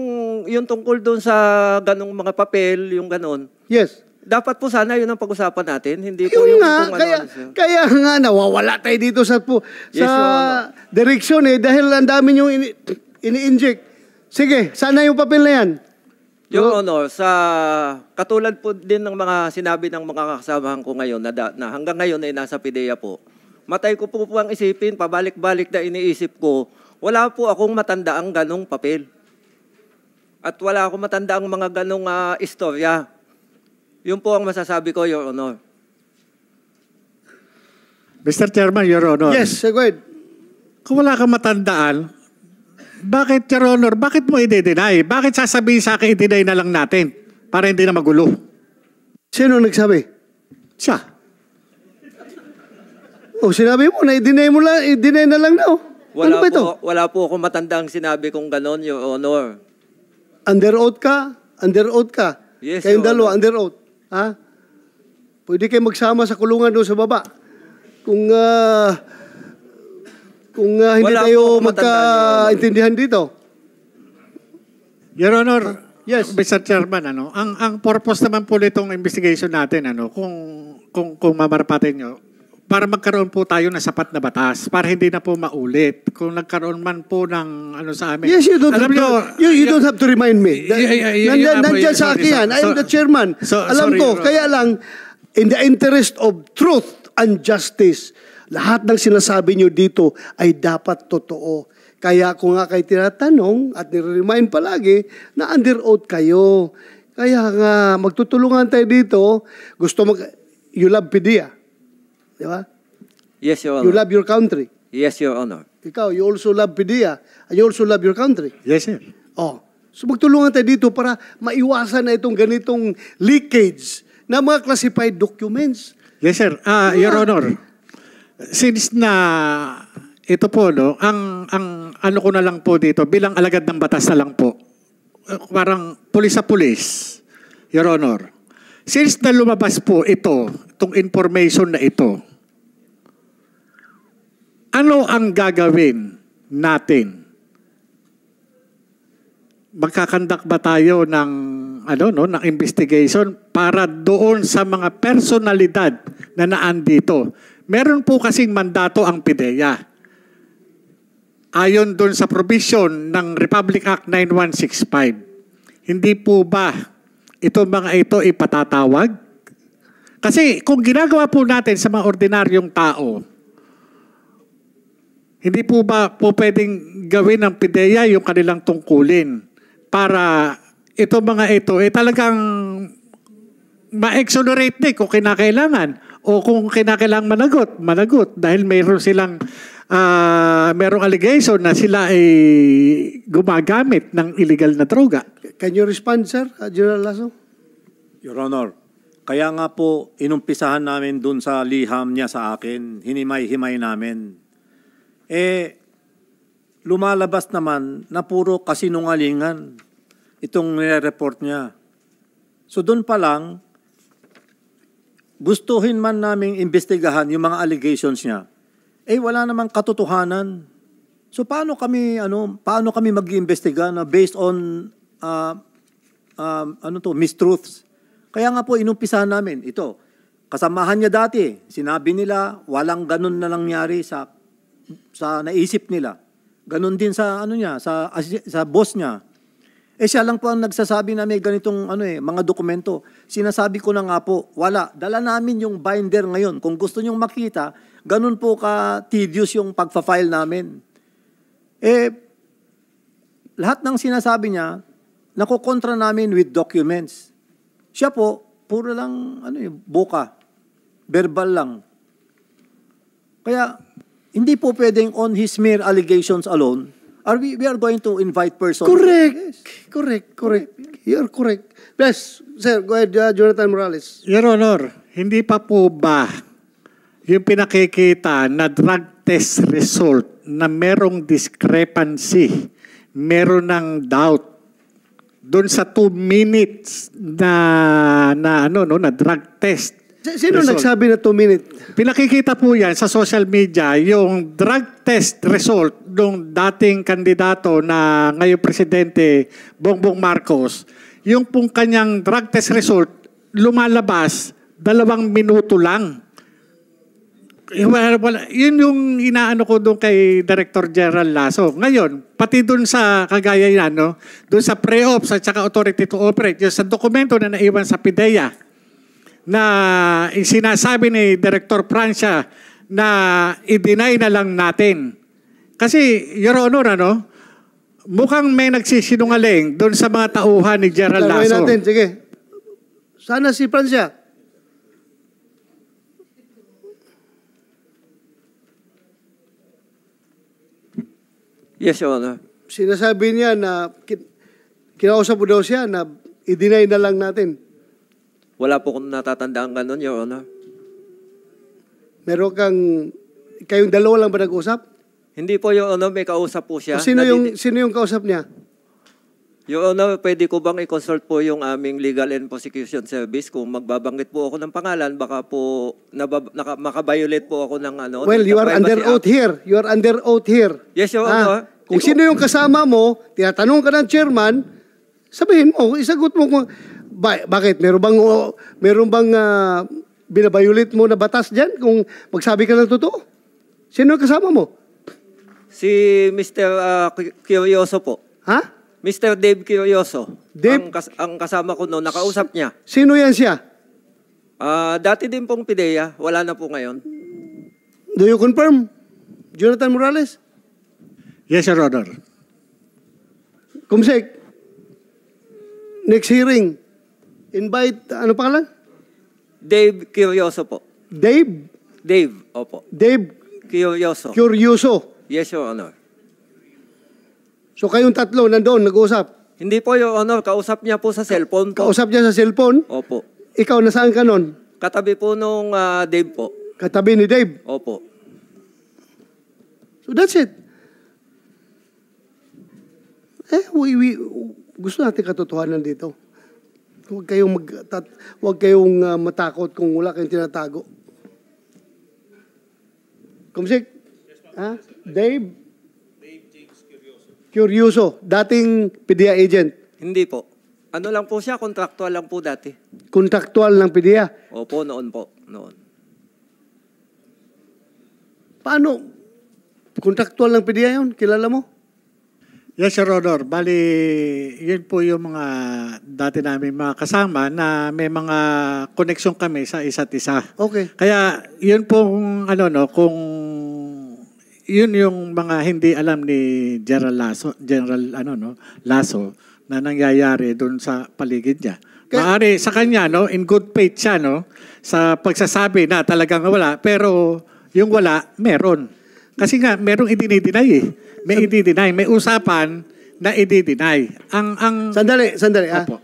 yung tungkol doon sa ganong mga papel, yung ganon, Yes. dapat po sana yun ang pag-usapan natin. Hindi po Yun yung nga, kung ano. kaya nga nawawala tayo dito sa Yes, Your Honor. direksyon dahil ang dami nyo ini-inject. Sige, sana yung papel na yan. Your Honor, sa katulad po din ng mga sinabi ng mga kasamahan ko ngayon na hanggang ngayon ay nasa PDEA po, matay ko po ang isipin, pabalik-balik na iniisip ko, wala po akong matandaang ganong papel. At wala akong matandaang mga ganong istorya. Yun po ang masasabi ko, Your Honor. Mr. Chairman, Your Honor. Yes, go ahead. Kung wala kang matandaan, Bakit, Your Honor, bakit mo i-deny? Bakit sasabihin sa akin, i-deny na lang natin para hindi na magulo? Sino nagsabi? Siya. Oh, sinabi mo na i-deny mo lang, i-deny na lang daw. Ano ba ito? Wala po akong matandang sinabi kong ganon, Your Honor. Under oath ka? Under oath ka? Yes, Kayong Your dalawa, Honor. under oath. Ha? Pwede kayo magsama sa kulungan doon sa baba. Kung hindi Wala po tayo akong matandaan, Your Honor. magkaintindihan dito. Your Honor, Yes. Mr. Chairman, ang purpose naman po nitong investigation natin, kung mamarapatin nyo, para magkaroon po tayo ng sapat na batas, para hindi na po maulit. Kung nagkaroon man po ng sa amin. Yes, you don't, Alam have, nyo, to, you don't have to remind me. Nandyan sa sorry, akin yan. I am the chairman. Alam sorry, ko, Your Honor. kaya lang, in the interest of truth and justice, lahat ng sinasabi nyo dito ay dapat totoo. Kaya ako nga kayo tinatanong at nire-remind palagi na under oath kayo. Kaya nga, magtutulungan tayo dito. You love PDEA. Di ba? Yes, Your You Honor. love your country. Yes, Your Honor. Ikaw, you also love PDEA. And you also love your country. Yes, sir. Oh. So magtulungan tayo dito para maiwasan na itong ganitong leakage na mga classified documents. Yes, sir. Your Honor, since na ito po, ang ano ko na lang po dito, bilang alagad ng batas na lang po, parang pulis sa pulis, Your Honor. Since na lumabas po itong information na ito, ano ang gagawin natin? Magkakandak ba tayo ng ng investigation para doon sa mga personalidad na naandito? Meron po kasing mandato ang PIDEA. Ayon doon sa provision ng Republic Act 9165. Hindi po ba ito mga ito ipatatawag? Kasi kung ginagawa po natin sa mga ordinaryong tao, hindi po ba po pwedeng gawin ng PIDEA yung kanilang tungkulin para ito mga ito talagang ma-exonerate din kung kinakailangan o kung kinakailangan managot dahil mayroon silang merong allegation na sila ay gumagamit ng illegal na droga. Can you respond, sir, General Lasso? Your Honor, kaya nga po inumpisahan namin dun sa liham niya sa akin, hinimay-himay namin. Lumalabas naman na puro kasinungalingan itong nire-report niya. So dun pa lang, gustuhin man naming imbestigahan yung mga allegations niya, wala namang katotohanan. So paano kami mag-iimbestiga na based on mistruths? Kaya nga po inumpisahan namin ito. Kasamahan niya dati, sinabi nila walang ganun na nangyari sa naisip nila. Ganun din sa sa boss niya. Siya lang po ang nagsasabi na may ganitong mga dokumento. Sinasabi ko na nga po, wala. Dala namin yung binder ngayon. Kung gusto nyong makita, ganun po ka-tedious yung pagpa-file namin. Lahat ng sinasabi niya, nakokontra namin with documents. Siya po, puro lang, boka. Verbal lang. Kaya, hindi po pwedeng on his mere allegations alone, we are going to invite persons. Correct. Yes. Correct. You're correct. Yes, sir, go ahead, Jonathan Morales. Your Honor, hindi pa po ba yung pinakikita na drug test result na merong discrepancy, meron ng doubt doon sa 2 minutes na drug test. Sino result. nagsabi na 2 minutes? Pinakikita po yan sa social media, yung drug test result ng dating kandidato na ngayong presidente, Bongbong Marcos, yung pong kanyang drug test result, lumalabas 2 minuto lang. Yun yung inaano ko doon kay Director General Lasso. Ngayon, pati doon sa kagaya yan, doon sa pre-ops at saka authority to operate, yung sa dokumento na naiwan sa PIDEA, na sinasabi ni Director Francia na i-deny na lang natin. Kasi, Your Honor, mukhang may nagsisinungaling doon sa mga tauhan ni General Laruin Lasso. natin, sige. Sana si Francia. Yes, Your Honor. sinasabi niya na kinausap mo daw siya na i-deny na lang natin. Wala po kung natatandaan ganun, Your Honor. Meron kayong dalawa lang ba nag-usap? Hindi po, Your Honor, may kausap po siya. O sino yung kausap niya? Your Honor, pwede ko bang i-consult po yung aming Legal and Prosecution Service? Kung magbabanggit po ako ng pangalan, baka po makabiolate po ako ng ano. Well, you are under oath here. You are under oath here. Yes, Your Honor. Kung sino yung kasama mo, tinatanong ka ng chairman, sabihin mo, isagot mo kung bakit? Meron bang binabiolate mo na batas dyan kung magsabi ka ng totoo? Sino yung kasama mo? Si Mr. Curioso po. Ha? Mr. Dave Curioso. Dave? Ang kasama ko noon, nakausap niya. Sino yan siya? Dati din pong PIDEA, wala na po ngayon. Do you confirm? Jonathan Morales? Yes, Your Honor. Kumsek, next hearing, invite, ano pangalan? Dave Curioso po. Dave? Dave, opo. Dave Curioso. Curioso. Yes, Your Honor. So kayong tatlo nandoon, nag-uusap. Hindi po, Your Honor. Kausap niya po sa cellphone po. Kausap niya sa cellphone. Opo. Ikaw, nasaan ka nun? Katabi po nung Dave po. Katabi ni Dave. Opo. So that's it. Gusto natin katotohanan dito. Huwag kayong matakot kung wala kayong tinatago. Kumsik? Dave Curioso, dating PDEA agent. Hindi po. Ano lang po siya, contractual lang po dati. Kontraktual ng PDEA. Opo, noon po. Noon. Paano? Kontraktual ng PDEA yun? Kilala mo? Yes, Your Honor. Bali, yun po yung mga dati namin mga kasama na may mga koneksyon kami sa isa't isa. Okay. Kaya yun pong kung yun yung mga hindi alam ni General Lasso na nangyayari doon sa paligid niya. Maari sa kanya in good faith siya sa pagsasabi na talagang wala, pero yung wala meron. Kasi nga merong i-deny eh. May i-deny, may usapan na i-deny. Sandali. Opo.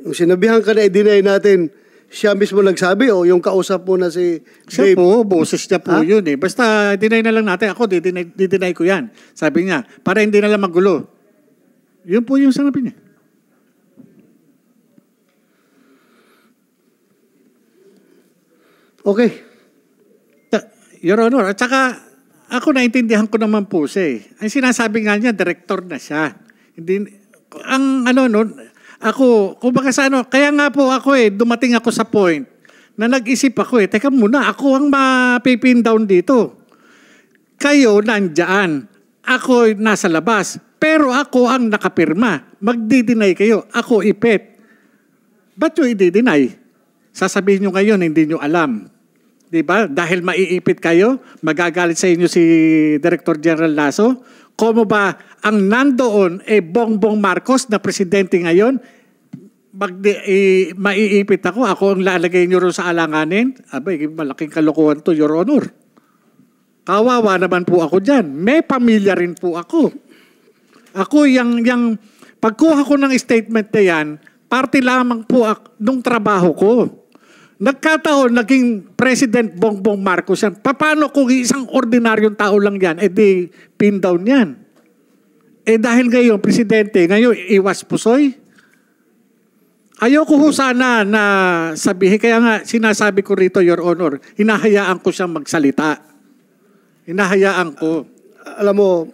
Yung sinabihan ka na i-deny natin, siya mismo nagsabi o yung kausap mo na si Siya Dave? po, boses niya po yun eh. Basta deny na lang natin. Ako, deny ko yan. Sabi niya, para hindi na lang magulo. Yun po yung sinabi niya. Okay. Your Honor, at saka ako naintindihan ko naman po siya eh. Ang sinasabi nga niya, director na siya. Hindi, ako, kumbaga kaya nga po ako dumating ako sa point na nag-isip ako teka muna, ako ang mapipin down dito. Kayo nandyan, ako nasa labas, pero ako ang nakapirma. Magdi-deny kayo, ako ipet. Ba't yung i-deny? Sasabihin nyo ngayon, hindi nyo alam. Diba? Dahil maiipit kayo, magagalit sa inyo si Director General Lasso. Como ba ang nandoon Bongbong Marcos na presidente ngayon, maiipit ako ang lalagay nyo rin sa alanganin? Abay, malaking kalokohan to, Your Honor. Kawawa naman po ako dyan. May pamilya rin po ako. Ako, yung pagkuha ko ng statement na yan, parte lamang po nung trabaho ko. Nagkataon, naging President Bongbong Marcos yan. Paano kung isang ordinaryong tao lang yan, di pin down yan? Dahil ngayon, Presidente, ngayon, iwas pusoy. Ayoko ho sana na sabihin, kaya nga sinasabi ko rito, Your Honor, hinahayaan ko siyang magsalita. Hinahayaan ko. Alam mo,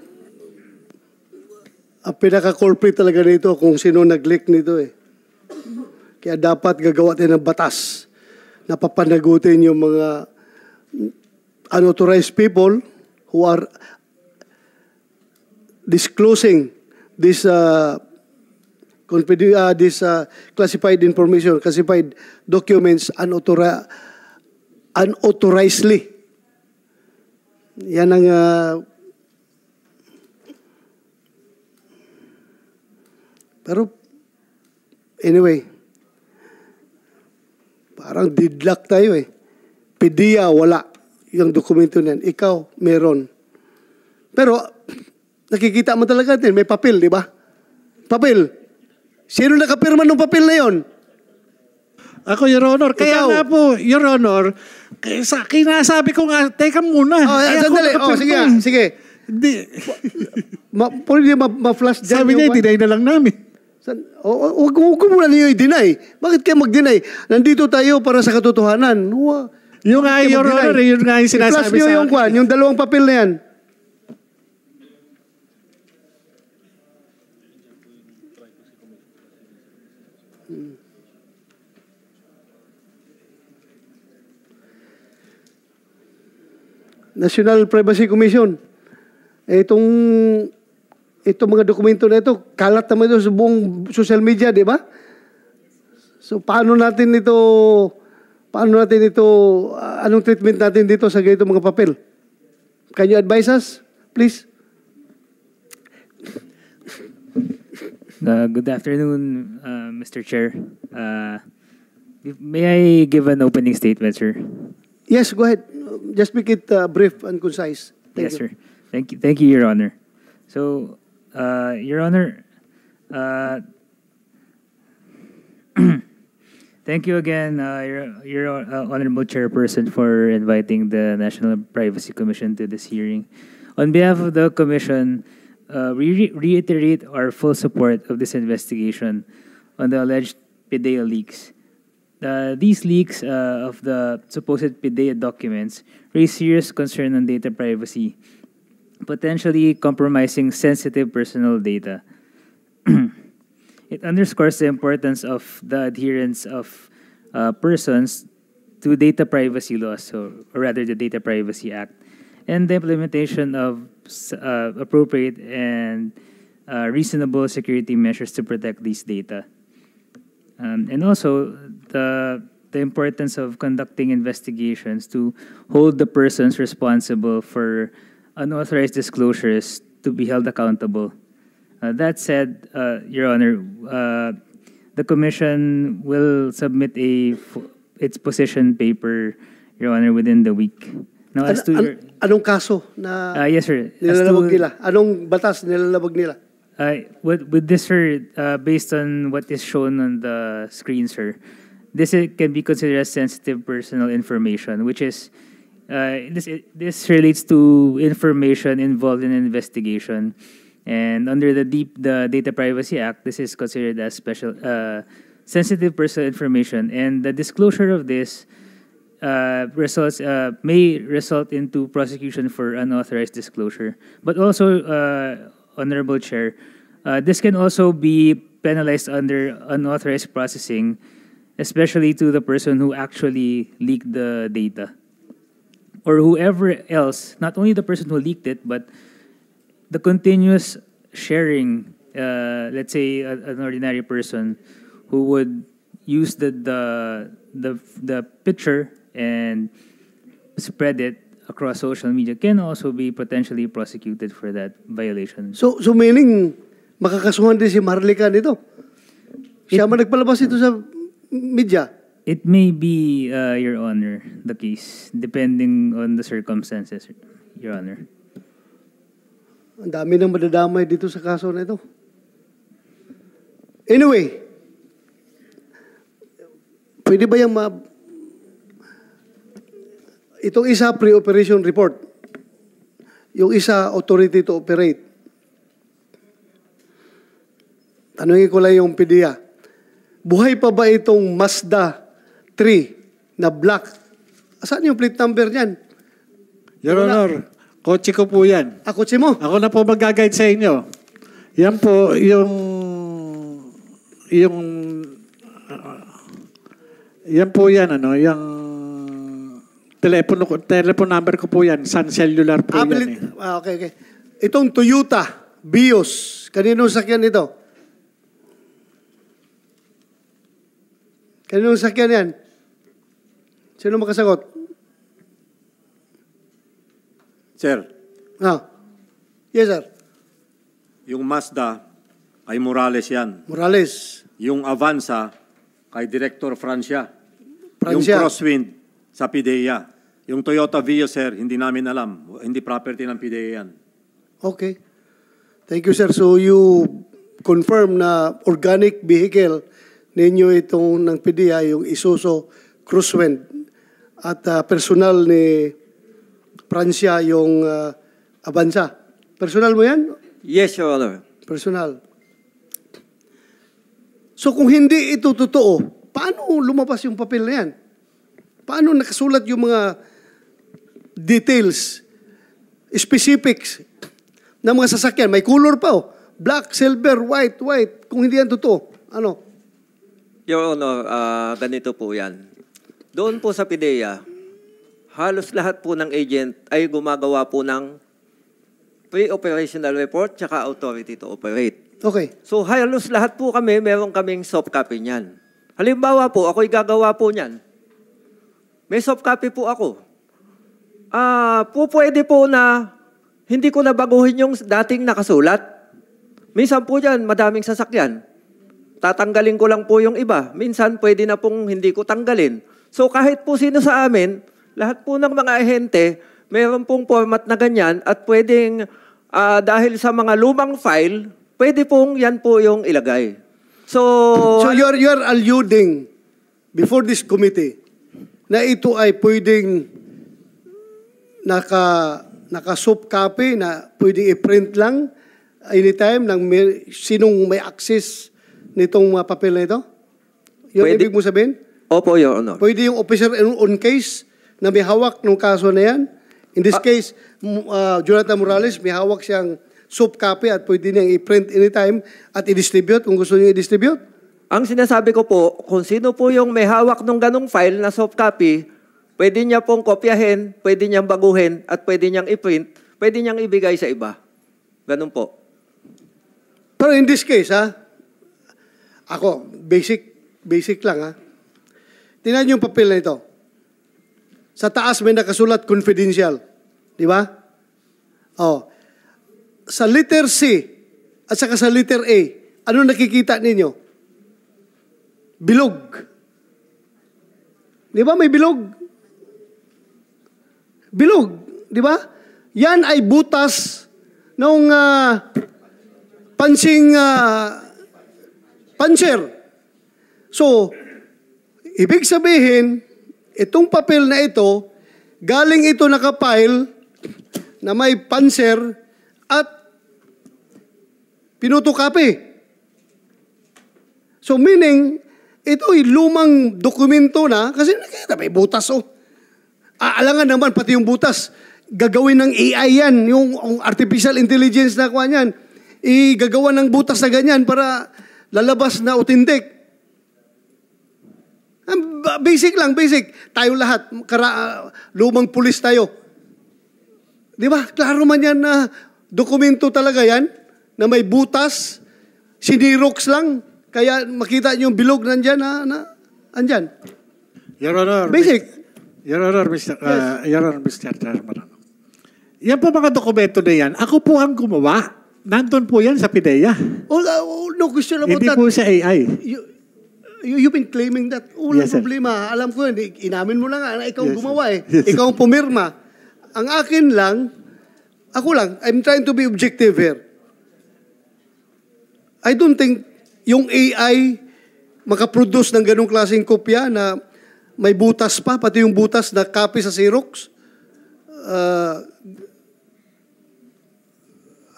ang pinaka-corporate talaga nito kung sino nag-leak nito Kaya dapat gagawa tayo ng batas na papanagutin yung mga unauthorized people who are disclosing this classified information, classified documents unauthorizedly. Yan ang pero anyway, parang deadlock tayo PDEA, wala yung dokumento niyan. Ikaw, meron. Pero Nakikita mo talaga natin, may papel, di ba? Papel. Sino nakapirma ng papel na yon? Ako, Your Honor. Kaya Ikaw. nga po, Your Honor, kinasabi ko nga, teka muna. Oh, Ay, ako sandali. Oh, nakapirma sige, eh. sige. Hindi. Pwede ma-flash dyan Sabi niya, dinay na lang namin. Huwag ko muna niyo i-deny. Bakit kayo mag-deny? Nandito tayo para sa katotohanan. Yung nga, Your Honor, yun nga yung I-flash sinasabi niyo sa yung kwan, yung dalawang papel na yan. National Privacy Commission. Itong mga dokumento na ito, kalat naman ito sa buong social media, di ba? So paano natin ito, anong treatment natin dito sa ganito mga papel? Can you advise us, please? Good afternoon, Mr. Chair. May I give an opening statement, sir? Yes, go ahead. Just make it brief and concise. Thank Yes, you. sir. Thank you, Your Honor. So, Your Honor, thank you again, Your Honorable Chairperson, for inviting the National Privacy Commission to this hearing. On behalf of the Commission, we reiterate our full support of this investigation on the alleged PIDEA leaks. These leaks of the supposed PIDEA documents raise serious concern on data privacy, potentially compromising sensitive personal data. It underscores the importance of the adherence of persons to data privacy laws, or rather the Data Privacy Act, and the implementation of appropriate and reasonable security measures to protect these data. And also the importance of conducting investigations to hold the persons responsible for unauthorized disclosures to be held accountable. That said, Your Honor, the Commission will submit its position paper, Your Honor, within the week. Now, as to Anong kaso na yes, sir. nilalabag nila? Anong batas nilalabag nila? With this, sir, based on what is shown on the screen, sir, this can be considered as sensitive personal information, which is this relates to information involved in an investigation, and under the Data Privacy Act, this is considered as sensitive personal information, and the disclosure of this may result into prosecution for unauthorized disclosure, but also, Honorable Chair, this can also be penalized under unauthorized processing, especially to the person who actually leaked the data, or whoever else, not only the person who leaked it, but the continuous sharing, let's say an ordinary person who would use the picture and spread it across social media can also be potentially prosecuted for that violation. So meaning, makakasuhan din si Marlica nito? Siya man nagpalabas ito sa media? It may be, Your Honor, the case, depending on the circumstances, Your Honor. Ang dami nang madadamay dito sa kaso na ito. Anyway, pwede ba yung itong isa, pre-operation report. Yung isa, authority to operate. Tanungin ko lang yung PIDEA. Buhay pa ba itong Mazda 3 na black? Saan yung plate number niyan? Your Honor, kotse ko po yan. Kotse mo? Ako na po mag-guide sa inyo. Yan po yung yan po yan, yung telephone number ko po yan. Sun Cellular po yan. Okay. Itong Toyota Vios, kaninong sakyan ito? Kaninong sakyan yan? Sino makasagot? Sir, Yes, sir. yung Mazda ay Morales yan. Morales. Yung Avanza kay Director Francia. Francia. Yung Crosswind sa PIDEA. Yung Toyota Vios, sir, hindi namin alam. Hindi property ng PIDEA yan. Okay. Thank you, sir. So you confirm na organic vehicle ninyo itong ng PDEA, yung Isuzu Cruisewind, at personal ni Francia yung Avanza. Personal mo yan? Yes, Your Honor. Personal. So kung hindi ito totoo, paano lumabas yung papel na yan? Paano nakasulat yung mga details, specifics ng mga sasakyan? May color pa, oh. Black, silver, white. Kung hindi yan totoo, ano? Your Honor, ganito po yan. Doon po sa PDEA, halos lahat po ng agent ay gumagawa po ng pre-operational report tsaka authority to operate. Okay. So halos lahat po kami, meron kaming soft copy niyan. Halimbawa po, ako'y gagawa po niyan. May soft copy po ako. Pwede po na hindi ko nabaguhin yung dating nakasulat. Minsan po dyan, madaming sasakyan. Tatanggalin ko lang po yung iba. Minsan pwede na pong hindi ko tanggalin. So kahit po sino sa amin, lahat po ng mga ahente, meron pong format na ganyan at pwedeng dahil sa mga lumang file, pwede pong yan po yung ilagay. So you're alluding before this committee na ito ay pwedeng naka-soft copy na pwedeng i-print lang anytime ng sinong may access nitong papel na ito? Yung Pwede. ibig mo sabihin? Opo, Your Honor. Pwede yung officer on case na may hawak ng kaso na yan? In this case, Jonathan Morales, may hawak siyang soft copy at pwede niyang i-print anytime at i-distribute kung gusto niya i-distribute? Ang sinasabi ko po, kung sino po yung may hawak ng ganong file na soft copy, pwede niya pong kopyahin, pwede niyang baguhin, at pwede niyang i-print, pwede niyang ibigay sa iba. Ganun po. Pero in this case, ako, basic lang, tingnan yung papel na ito. Sa taas may nakasulat confidential. Di ba? Oh. Sa letter C at saka sa letter A, ano nakikita ninyo? Bilog. Di ba may bilog? Bilog. Di ba? Yan ay butas ng puncher. So, ibig sabihin, itong papel na ito, galing ito nakapile na may puncher at pinutukapi. So meaning, ito ay lumang dokumento na, kasi nakita may butas Aalangan naman pati yung butas. Gagawin ng AI yan, yung artificial intelligence na kuha niyan. Igagawa ng butas na ganyan para lalabas na authentic. Basic lang, basic. Tayo lahat, lumang pulis tayo. Di ba? Klaro man yan na dokumento talaga yan, na may butas, sinirox lang, kaya makita niyo yung bilog nandyan andyan. Your Honor. Basic. Your Honor, Mr. Chairman. Yan po mga dokumento na yan, ako po ang gumawa. Nandun po yan sa PDEA. No question about Hindi that. po sa AI. You've been claiming that. Walang Yes, sir. problema. Alam ko yun. Inamin mo na nga na ikaw Yes, gumawa sir. Yes, sir. Ikaw ang pumirma. Ang akin lang, I'm trying to be objective here. I don't think yung AI makaproduce ng ganong klaseng kopya na may butas pa, pati yung butas na copy sa Xerox.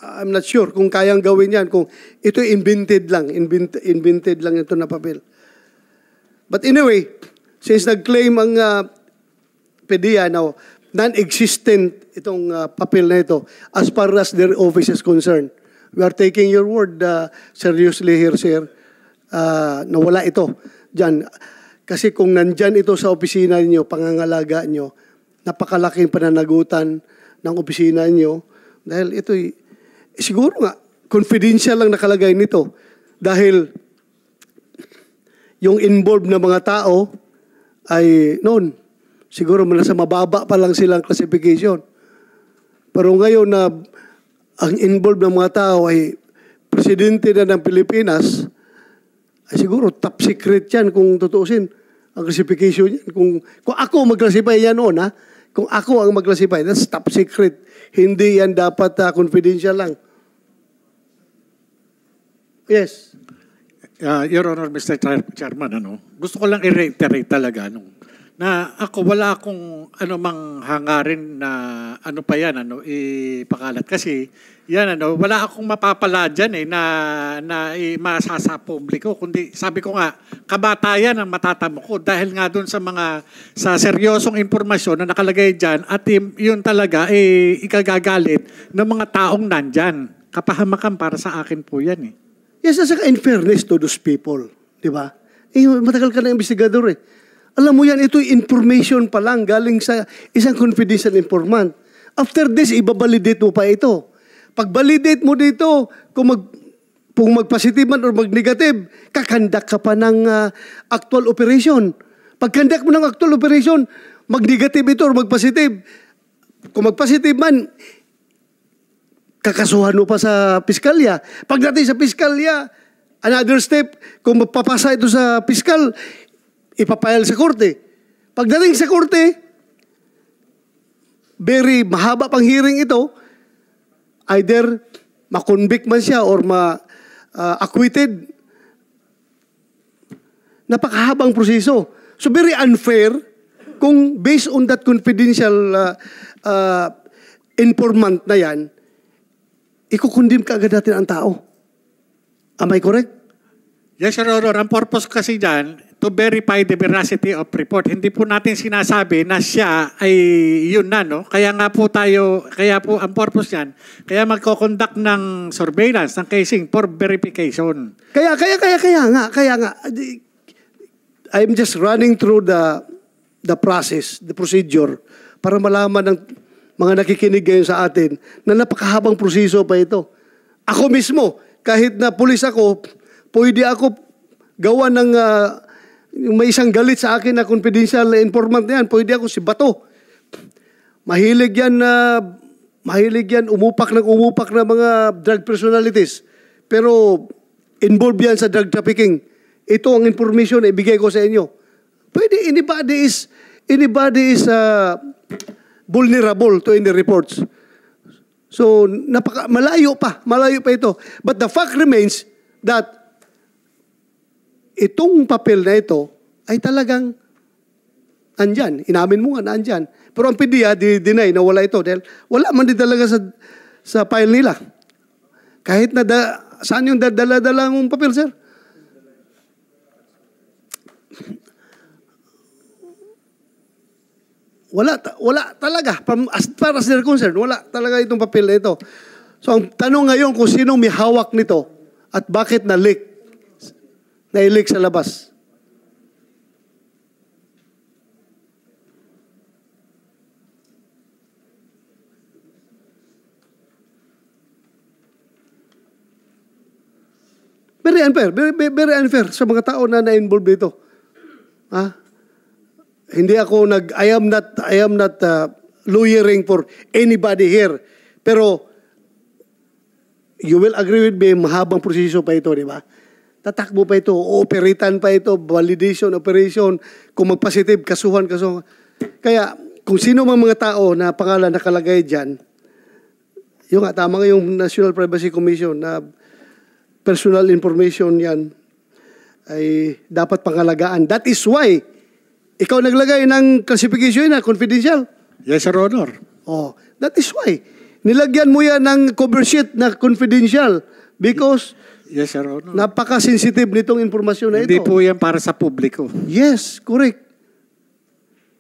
I'm not sure kung kayang gawin yan, kung ito invented lang ito na papel. But anyway, since nag-claim ang PDEA now, non-existent itong papel na ito as far as their office is concerned. We are taking your word seriously here, sir, na wala ito dyan. Kasi kung nandyan ito sa opisina niyo, pangangalaga niyo, napakalaking pananagutan ng opisina niyo dahil ito'y siguro nga, confidential lang nakalagay nito. Dahil yung involved na mga tao ay noon, siguro nasa mababa pa lang silang classification. Pero ngayon na ang involved ng mga tao ay presidente na ng Pilipinas, ay siguro top secret yan kung tutuusin ang classification yan. Kung ako mag-classify yan noon, kung ako ang mag-classify, that's top secret. Hindi yan dapat confidential lang. Yes. Your Honor, Mr. Chairman, gusto ko lang i-reiterate talaga na ako wala akong mang hangarin na ipakalat kasi yan wala akong mapapala dyan na masasa publiko, kundi sabi ko nga kabatayan ang matatamo ko dahil nga doon sa seryosong informasyon na nakalagay dyan at yun talaga ikagagalit ng mga taong nandyan. Kapahamakan para sa akin po yan Yes, as in fairness to those people, di ba? Matagal ka na investigador Alam mo yan, ito information pa lang galing sa isang confidential informant. After this, ibabalidate mo pa ito. Pag validate mo dito, kung mag-positive man or mag-negative, kakandak ka pa ng actual operation. Pag kandak mo ng actual operation, mag-negative ito or mag-positive. Kung mag-positive man, kakasuhan mo pa sa piskalya. Pagdating sa piskalya, another step, kung magpapasa ito sa piskal, ipapile sa korte. Pagdating sa korte, very mahaba pang hearing ito, either ma-convict man siya or ma-acquitted. Napakahabang proseso. So very unfair kung based on that confidential informant na yan, ikukundim ka agad natin ang tao. Am I correct? Yes, Your Honor. Ang purpose kasi dyan, to verify the veracity of report. Hindi po natin sinasabi na siya ay yun na, Kaya nga po kaya po ang purpose yan, kaya magko-conduct ng surveillance, ng casing for verification. Kaya nga. I'm just running through the process, the procedure, para malaman ng mga nakikinig ngayon sa atin na napakahabang proseso pa ito. Ako mismo, kahit na pulis ako, pwede ako gawa ng may isang galit sa akin na confidential informant na yan, pwede ako si Bato. Mahilig yan umupak ng mga drug personalities. Pero involved yan sa drug trafficking. Ito ang information na ibigay ko sa inyo. Pwede, anybody is vulnerable to any reports. So, malayo pa ito. But the fact remains that itong papel na ito ay talagang andyan. Inamin mo nga na andyan. Pero ang PDEA, deny na wala ito. Dahil wala man din talaga sa file nila. Kahit na saan yung dala-dala mong papel, sir? Wala talaga. As far as they're concerned, wala talaga itong papel na ito. So, ang tanong ngayon kung sinong may hawak nito at bakit na-leak sa labas. Very unfair. Very unfair sa mga tao na na-involve dito. Hindi ako I am not lawyering for anybody here. Pero you will agree with me, mahabang proseso pa ito, di ba? Tatakbo pa ito, operatan pa ito, validation, operation, kung mag-positive, kasuhan. Kaya, kung sino mang mga tao na pangalan nakalagay dyan, tama nga yung National Privacy Commission na personal information yan ay dapat pangalagaan. That is why, ikaw naglagay ng classification na confidential. Yes, Your Honor. That is why. Nilagyan mo yan ng cover sheet na confidential because yes, Your Honor. Napaka-sensitive nitong informasyon na ito. Hindi po yan para sa publiko. Yes, correct.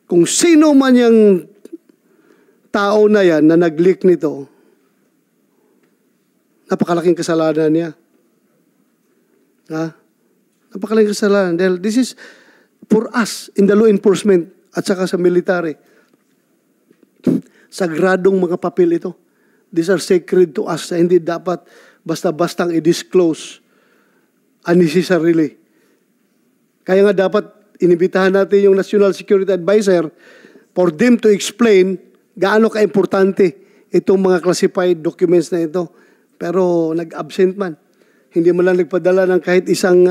Kung sino man yung tao na yan na nag-leak nito, napakalaking kasalanan niya. Napakalaking kasalanan. Dahil this is for us in the law enforcement at saka sa military. Sagradong mga papel ito. These are sacred to us. Hindi dapat basta-bastang i-disclose unnecessarily. Kaya nga dapat inibitahan natin yung National Security Advisor for them to explain gaano ka-importante itong mga classified documents na ito. Pero nag-absent man. Hindi man lang nagpadala ng kahit isang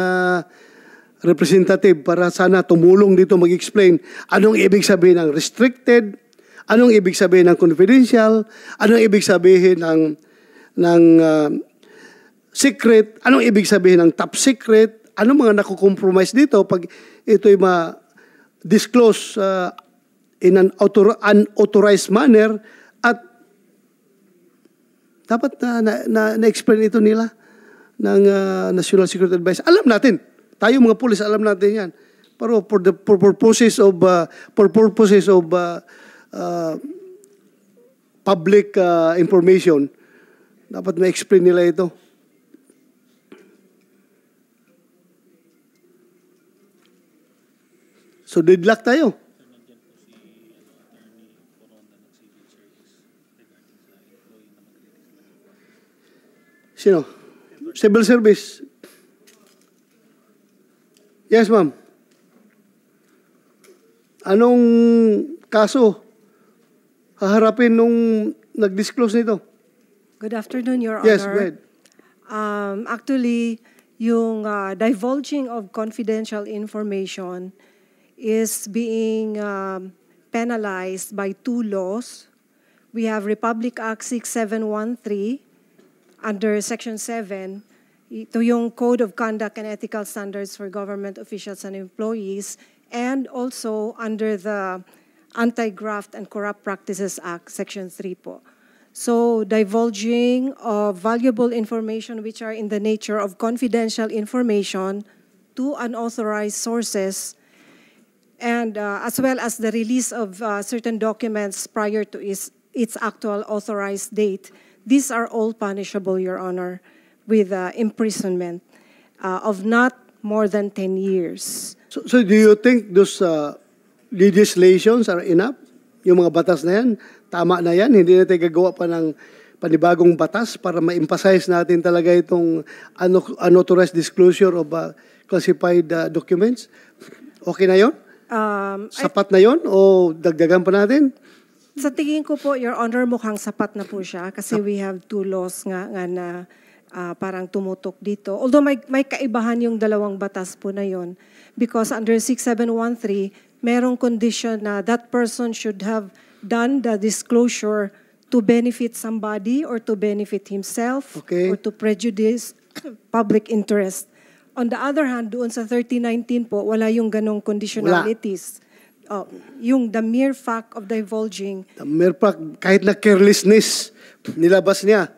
representative para sana tumulong dito mag-explain anong ibig sabihin ng restricted, anong ibig sabihin ng confidential, anong ibig sabihin ng secret, anong ibig sabihin ng top secret, anong mga nakukompromise dito pag ito'y ma-disclose in an unauthorized manner, at dapat na-explain ito nila ng National Security Advice. Alam natin, tayo mga pulis, alam natin yan. Pero for purposes of public information, dapat ma-explain nila ito. So deadlock tayo. Sino? Civil Service. Yes, ma'am. Anong kaso haharapin nung nag-disclose nito? Good afternoon, Your Honor. Yes, go ahead. Actually, yung divulging of confidential information is being penalized by 2 laws. We have Republic Act 6713 under Section 7. Ito yung Code of Conduct and Ethical Standards for Government Officials and Employees, and also under the Anti-Graft and Corrupt Practices Act, Section 3 po. So, divulging of valuable information which are in the nature of confidential information to unauthorized sources, and as well as the release of certain documents prior to its actual authorized date, these are all punishable, Your Honor, with imprisonment of not more than 10 years. So do you think those legislations are enough? Yung mga batas na yan, tama na yan? Hindi natin gagawa pa ng panibagong batas para ma-emphasize natin talaga itong unauthorized disclosure of classified documents? Okay na yun? Sapat na yun? O dagdagan pa natin? Sa tingin ko po, Your Honor, mukhang sapat na po siya kasi we have 2 laws nga na parang tumutok dito. Although may kaibahan yung dalawang batas po na yon, because under 6713, merong condition na that person should have done the disclosure to benefit somebody or to benefit himself, okay, or to prejudice public interest. On the other hand, doon sa 3019 po, wala yung ganong conditionalities. Yung the mere fact of divulging. The mere fact, kahit na carelessness, nilabas niya.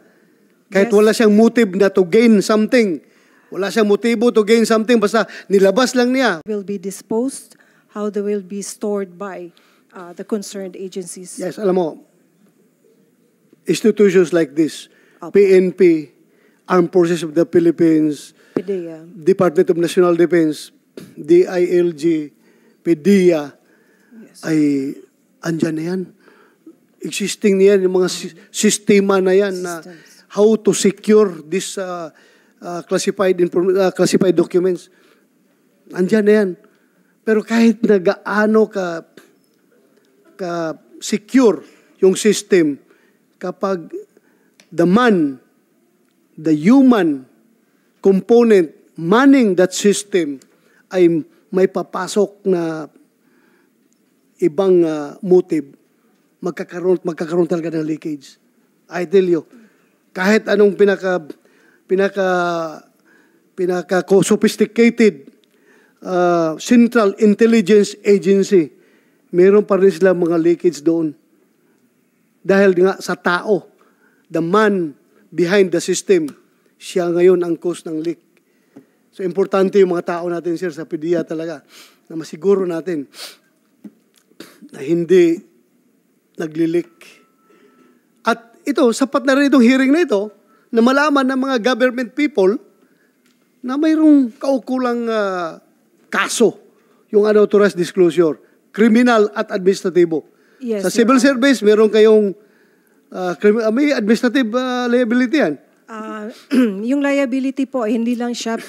Kahit wala siyang motive na to gain something. Wala siyang motibo to gain something, basta nilabas lang niya. Will be disposed, how they will be stored by the concerned agencies. Yes, alam mo, institutions like this, PNP, Armed Forces of the Philippines, PDEA, Department of National Defense, DILG, PDEA, ay andyan na yan. Existing na yan, yung mga sistema na yan na how to secure this classified documents. Andyan na yan. Pero kahit na gaano ka secure yung system, kapag the human component manning that system ay may papasok na ibang motive, magkakaroon talaga ng leakage. I tell you, kahit anong sophisticated Central Intelligence Agency, meron pa rin sila mga leakage doon. Dahil nga sa tao, the man behind the system, siya ngayon ang cause ng leak. So, importante yung mga tao natin, sir, sa PDEA talaga, na masiguro natin na hindi nagli-leak. At ito, sapat na rin itong hearing na ito, na malaman ng mga government people na mayroong kaukulang kaso, yung unauthorized disclosure, criminal at administratibo. Yes, sa civil service, meron kayong may administrative liability yan. Yung liability po, hindi lang siya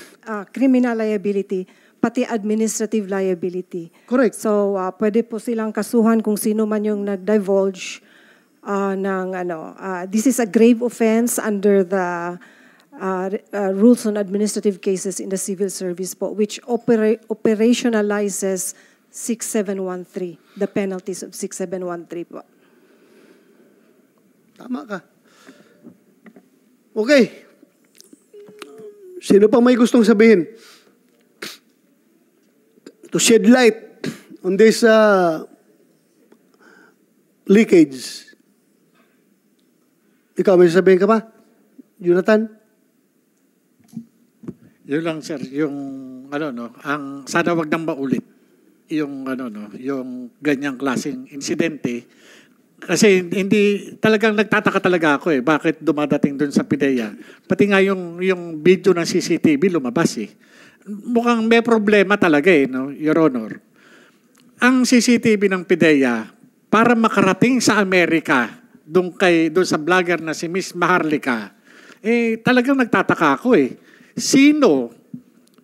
criminal liability, pati administrative liability. Correct. So, pwede po silang kasuhan kung sino man yung nag-divulge this is a grave offense under the rules on administrative cases in the civil service po, which operationalizes 6713, the penalties of 6713 po. Tama ka. Okay. Sino pang may gustong sabihin? To shed light on this leakage. Ikaw, may sabihin ka pa? Jonathan? Yun lang sir, yung ang sana wag nang maulit yung yung ganyang klaseng insidente. Kasi hindi talagang nagtataka talaga ako bakit dumadating doon sa PIDEA. Pati nga yung video ng CCTV lumabas Mukhang may problema talaga no, Your Honor. Ang CCTV ng PIDEA para makarating sa Amerika doon sa vlogger na si Miss Maharlika, talagang nagtataka ako Sino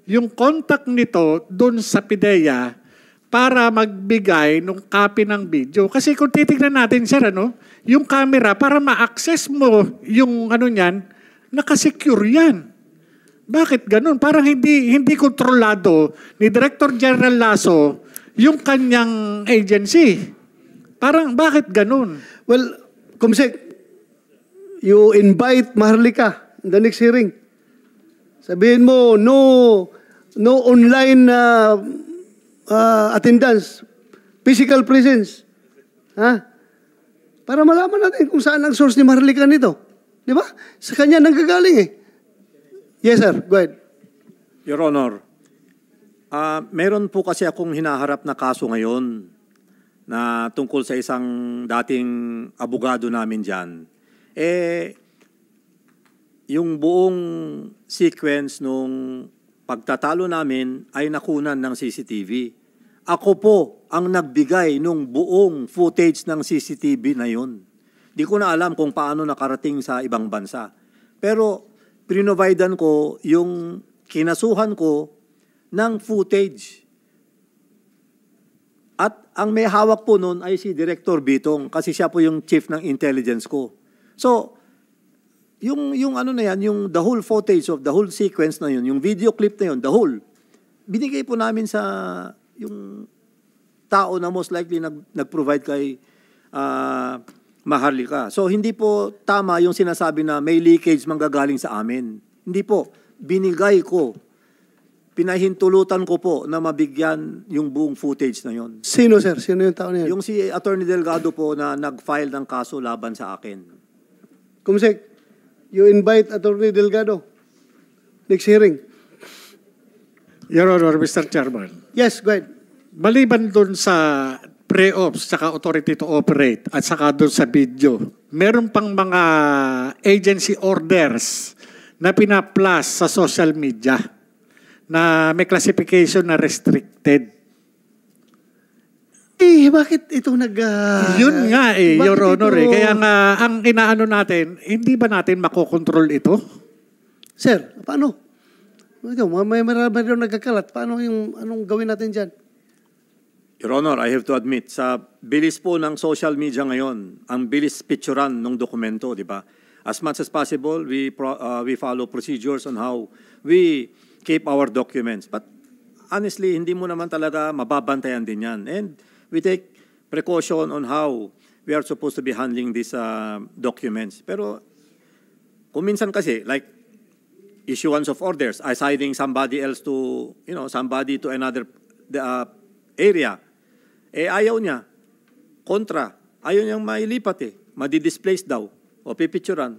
yung contact nito doon sa PIDEA para magbigay ng copy ng video? Kasi kung titignan natin, sir, yung camera, para ma-access mo yung niyan, nakasecure yan. Bakit ganun? Parang hindi kontrolado ni Director General Lasso yung kanyang agency. Parang bakit ganun? Well, Kumsek, you invite Maharlika in the next hearing. Sabihin mo, no online attendance, physical presence. Para malaman natin kung saan ang source ni Maharlika nito. Di ba? Sa kanya nanggagaling Yes, sir. Go ahead. Your Honor, meron po kasi akong hinaharap na kaso ngayon na tungkol sa isang dating abogado namin dyan. Yung buong sequence nung pagtatalo namin ay nakunan ng CCTV. Ako po ang nagbigay nung buong footage ng CCTV na yun. Di ko na alam kung paano nakarating sa ibang bansa. Pero prinovidean ko yung kinasuhan ko ng footage. At ang may hawak po nun ay si Director Bitong kasi siya po yung chief ng intelligence ko. So, yung the whole footage of the whole sequence na yun, yung video clip na yun, the whole, binigay po namin sa yung tao na most likely nag-provide kay Maharlika. So, hindi po tama yung sinasabi na may leakage manggagaling sa amin. Hindi po. Binigay ko. Pinahintulutan ko po na mabigyan yung buong footage na yon. Sino, sir? Sino yung tao na yan? Yung si Attorney Delgado po na nag-file ng kaso laban sa akin. Kumsek, you invite Attorney Delgado. Next hearing. Your Honor, Mr. Chairman. Yes, go ahead. Maliban doon sa pre-ops, saka authority to operate, at saka doon sa video, meron pang mga agency orders na pina-plus sa social media na may classification na restricted. Bakit ito Yun nga Your Honor. Kaya nga, ang inaano natin, hindi ba natin makokontrol ito? Sir, paano? May marami rin nagkakalat. Paano anong gawin natin dyan? Your Honor, I have to admit, sa bilis po ng social media ngayon, ang bilis picturean ng dokumento, di ba? As much as possible, we follow procedures on how we keep our documents. But honestly, hindi mo naman talaga mababantayan din yan. And we take precaution on how we are supposed to be handling these documents. Pero kung minsan kasi, like issuance of orders, assigning somebody else to, somebody to another area, ayaw niya. Kontra, ayaw niyang mailipat Madi-displace daw. O pipicturan.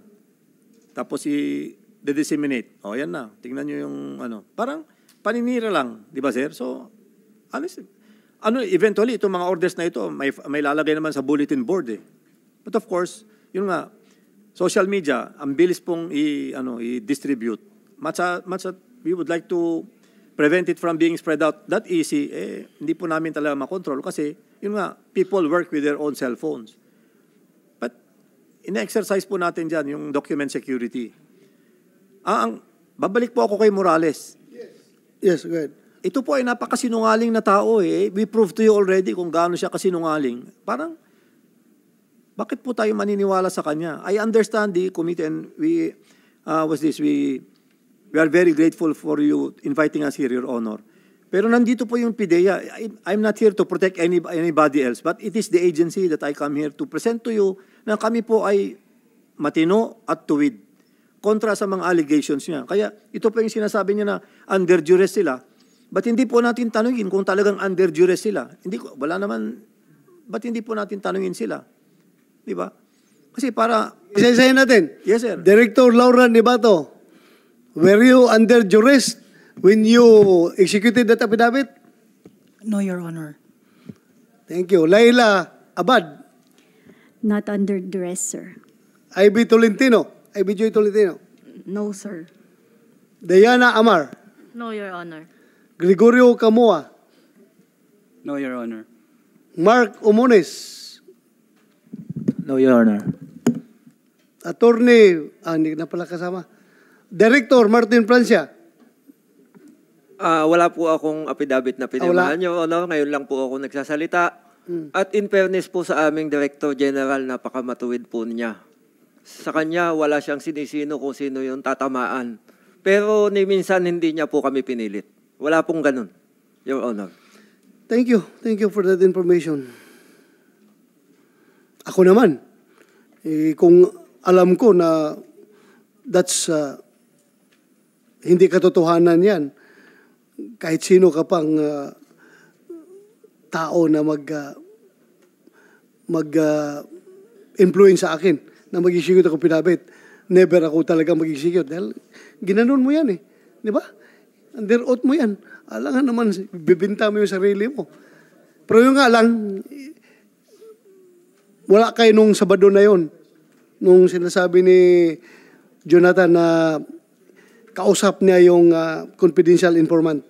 Tapos i-disseminate. O yan na. Tingnan niyo yung Parang paninira lang. Di ba, sir? So, honestly, eventually, itong mga orders na ito, may lalagay naman sa bulletin board But of course, yun nga, social media, ang bilis pong i-distribute. Much as we would like to prevent it from being spread out that easy, hindi po namin talaga makontrol kasi, yun nga, people work with their own cell phones. But, ina-exercise po natin dyan yung document security. Babalik po ako kay Morales. Yes, go ahead. Ito po ay napakasinungaling na tao We proved to you already kung gaano siya kasinungaling. Parang, bakit po tayo maniniwala sa kanya? I understand the committee and we are very grateful for you inviting us here, Your Honor. Pero nandito po yung PIDEA. I'm not here to protect anybody else, but it is the agency that I come here to present to you na kami po ay matino at tuwid. kontra sa mga allegations niya. Kaya ito pa yung sinasabi niya na under duress sila. Ba't hindi po natin tanungin kung talagang under duress sila? Ba't hindi po natin tanungin sila? Di ba? Kasi para... Isa-isahin natin. Yes, sir. Director Laura Nibato, were you under duress when you executed that affidavit? No, Your Honor. Thank you. Laila Abad, Not under duress, sir. Ivy Tolentino, Ivy Joy Tolentino, No, sir. Diana Amar, No, Your Honor. Gregorio Camoa, No, Your Honor. Mark Omones, No, Your Honor. Attorney, hindi na pala kasama, Director Martin Francia. Wala po akong affidavit na pinirmahan wala. nyo. Ngayon lang po ako nagsasalita. At in fairness po sa aming Director General, napakamatuwid po niya. Sa kanya, wala siyang sinisino kung sino yung tatamaan. Pero ni minsan hindi niya po kami pinilit. Wala pong ganun, Your Honor. Thank you. Thank you for that information. Ako naman, kung alam ko na that's hindi katotohanan yan, kahit sino ka pang tao na mag-influence sa akin na mag-execute ako pinabit, never ako talaga mag-execute. Dahil ginanon mo yan eh. Di ba? Under oath mo yan. Alangan naman, bibinta mo yung sarili mo. Pero yung nga lang, wala kayo nung Sabado na yon, nung sinasabi ni Jonathan na kausap niya yung confidential informant.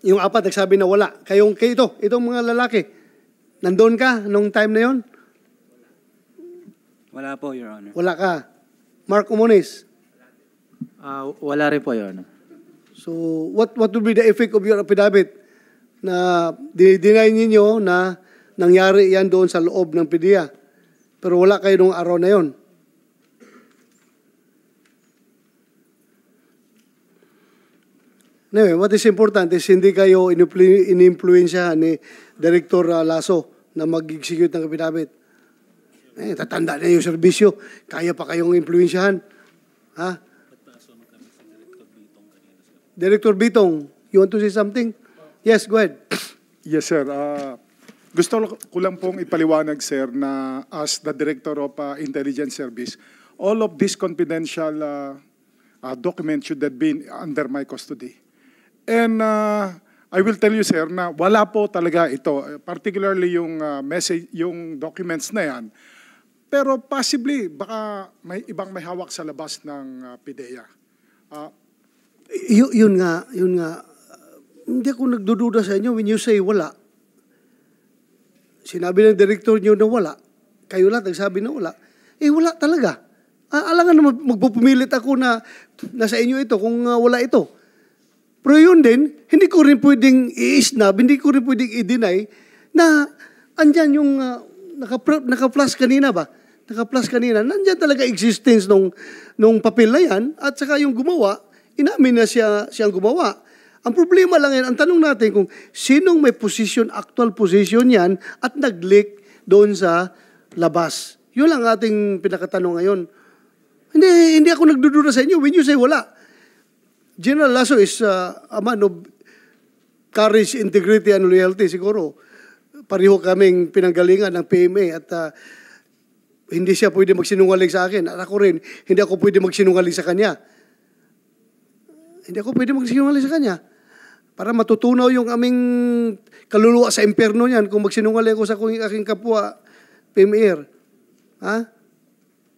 Yung apat nagsabi na wala. Itong mga lalaki, nandoon ka nung time na yon? Wala po, Your Honor. Wala ka. Mark Omones. Wala rin po, Your Honor. So, what would be the effect of your affidavit na deny ninyo na nangyari yan doon sa loob ng PDEA? Pero wala kayo nung araw na yon. Anyway, what is important is hindi kayo in-influensya ni Director Lasso na mag-execute ng affidavit. Tatanda na yung serbisyo. Kaya pa kayong influensyahan. Ha? Director Bitong, you want to say something? Yes, go ahead. Yes, sir. Gusto ko lang pong ipaliwanag, sir, na as the Director of Intelligence Service, all of these confidential documents should have been under my custody. And I will tell you, sir, na wala po talaga ito, particularly yung message, yung documents na yan. Pero possibly, baka may ibang may hawak sa labas ng PDEA. Yun nga, hindi ako nagdududa sa inyo when you say wala. Sinabi ng director nyo na wala. Kayo lahat nagsabi na wala. Wala talaga. Alangan naman magpupumilit ako na nasa inyo ito kung wala ito. Pero yun din, hindi ko rin pwedeng i-snub, hindi ko rin pwedeng i-deny na andyan yung naka-plus kanina ba? Naka-plus kanina. Nandyan talaga existence nung papel na yan at saka yung gumawa, inamin na siyang gumawa. Ang problema lang yan, ang tanong natin kung sinong may position, actual position yan at nag-leak doon sa labas. Yun lang ating pinakatanong ngayon. Hindi ako nagdududa sa inyo when you say wala. General Lasso is a man of courage, integrity, and loyalty. Siguro, pareho kaming pinanggalingan ng PMA at hindi siya pwede magsinungaling sa akin. At ako rin, hindi ako pwede magsinungaling sa kanya. Hindi ako pwede magsinungaling sa kanya. Para matutunaw yung aming kaluluwa sa impyerno niyan kung magsinungaling ako sa aking kapwa PMR. Ha?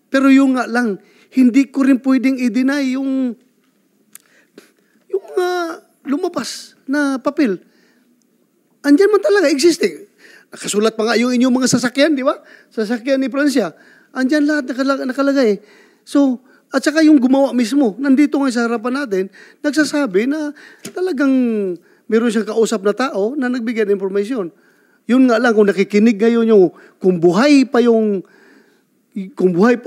Pero yung nga lang, hindi ko rin pwedeng i-deny yung lumabas na papel. Andyan man talaga, existing. Nakasulat pa nga yung inyong mga sasakyan, di ba? Sasakyan ni Francia. Andyan lahat nakalagay. So, at saka yung gumawa mismo, nandito nga sa harapan natin, nagsasabi na talagang meron siyang kausap na tao na nagbigay ng informasyon. Yun nga lang, kung nakikinig ngayon kung buhay pa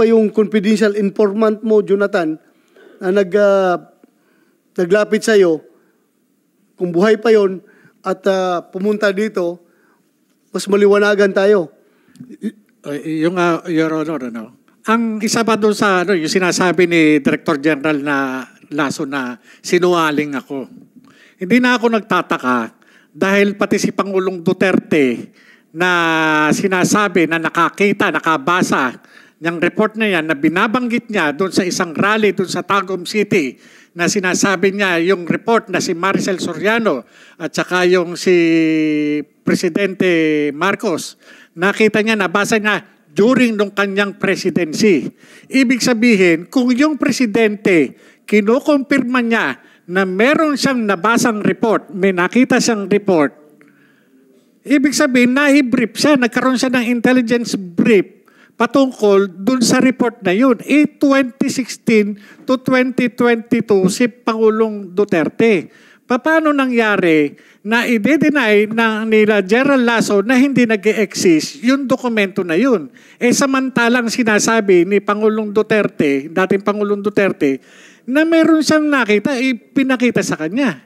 yung confidential informant mo, Jonathan, na naglapit sa'yo, kung buhay pa yon at pumunta dito, mas maliwanagan tayo. Your Honor, Ang isa pa doon sa yung sinasabi ni Director General na Lasso na sinungaling ako. Hindi na ako nagtataka dahil pati si Pangulong Duterte na sinasabi na nakakita, nakabasa ng report na yan na binabanggit niya doon sa isang rally doon sa Tagum City na sinasabi niya yung report na si Maricel Soriano at saka yung si Presidente Marcos. Nakita niya, nabasa niya during nung kanyang presidency. Ibig sabihin, kung yung presidente kinukumpirma niya na meron siyang nabasang report, may nakita siyang report, ibig sabihin, na-brief siya, nagkaroon siya ng intelligence brief patungkol dun sa report na yun. 2016 to 2022 si Pangulong Duterte. Paano nangyari na i-deny nila General Lasso na hindi nag-exist yung dokumento na yun? Samantalang sinasabi ni Pangulong Duterte, dating Pangulong Duterte, na meron siyang nakita, pinakita sa kanya.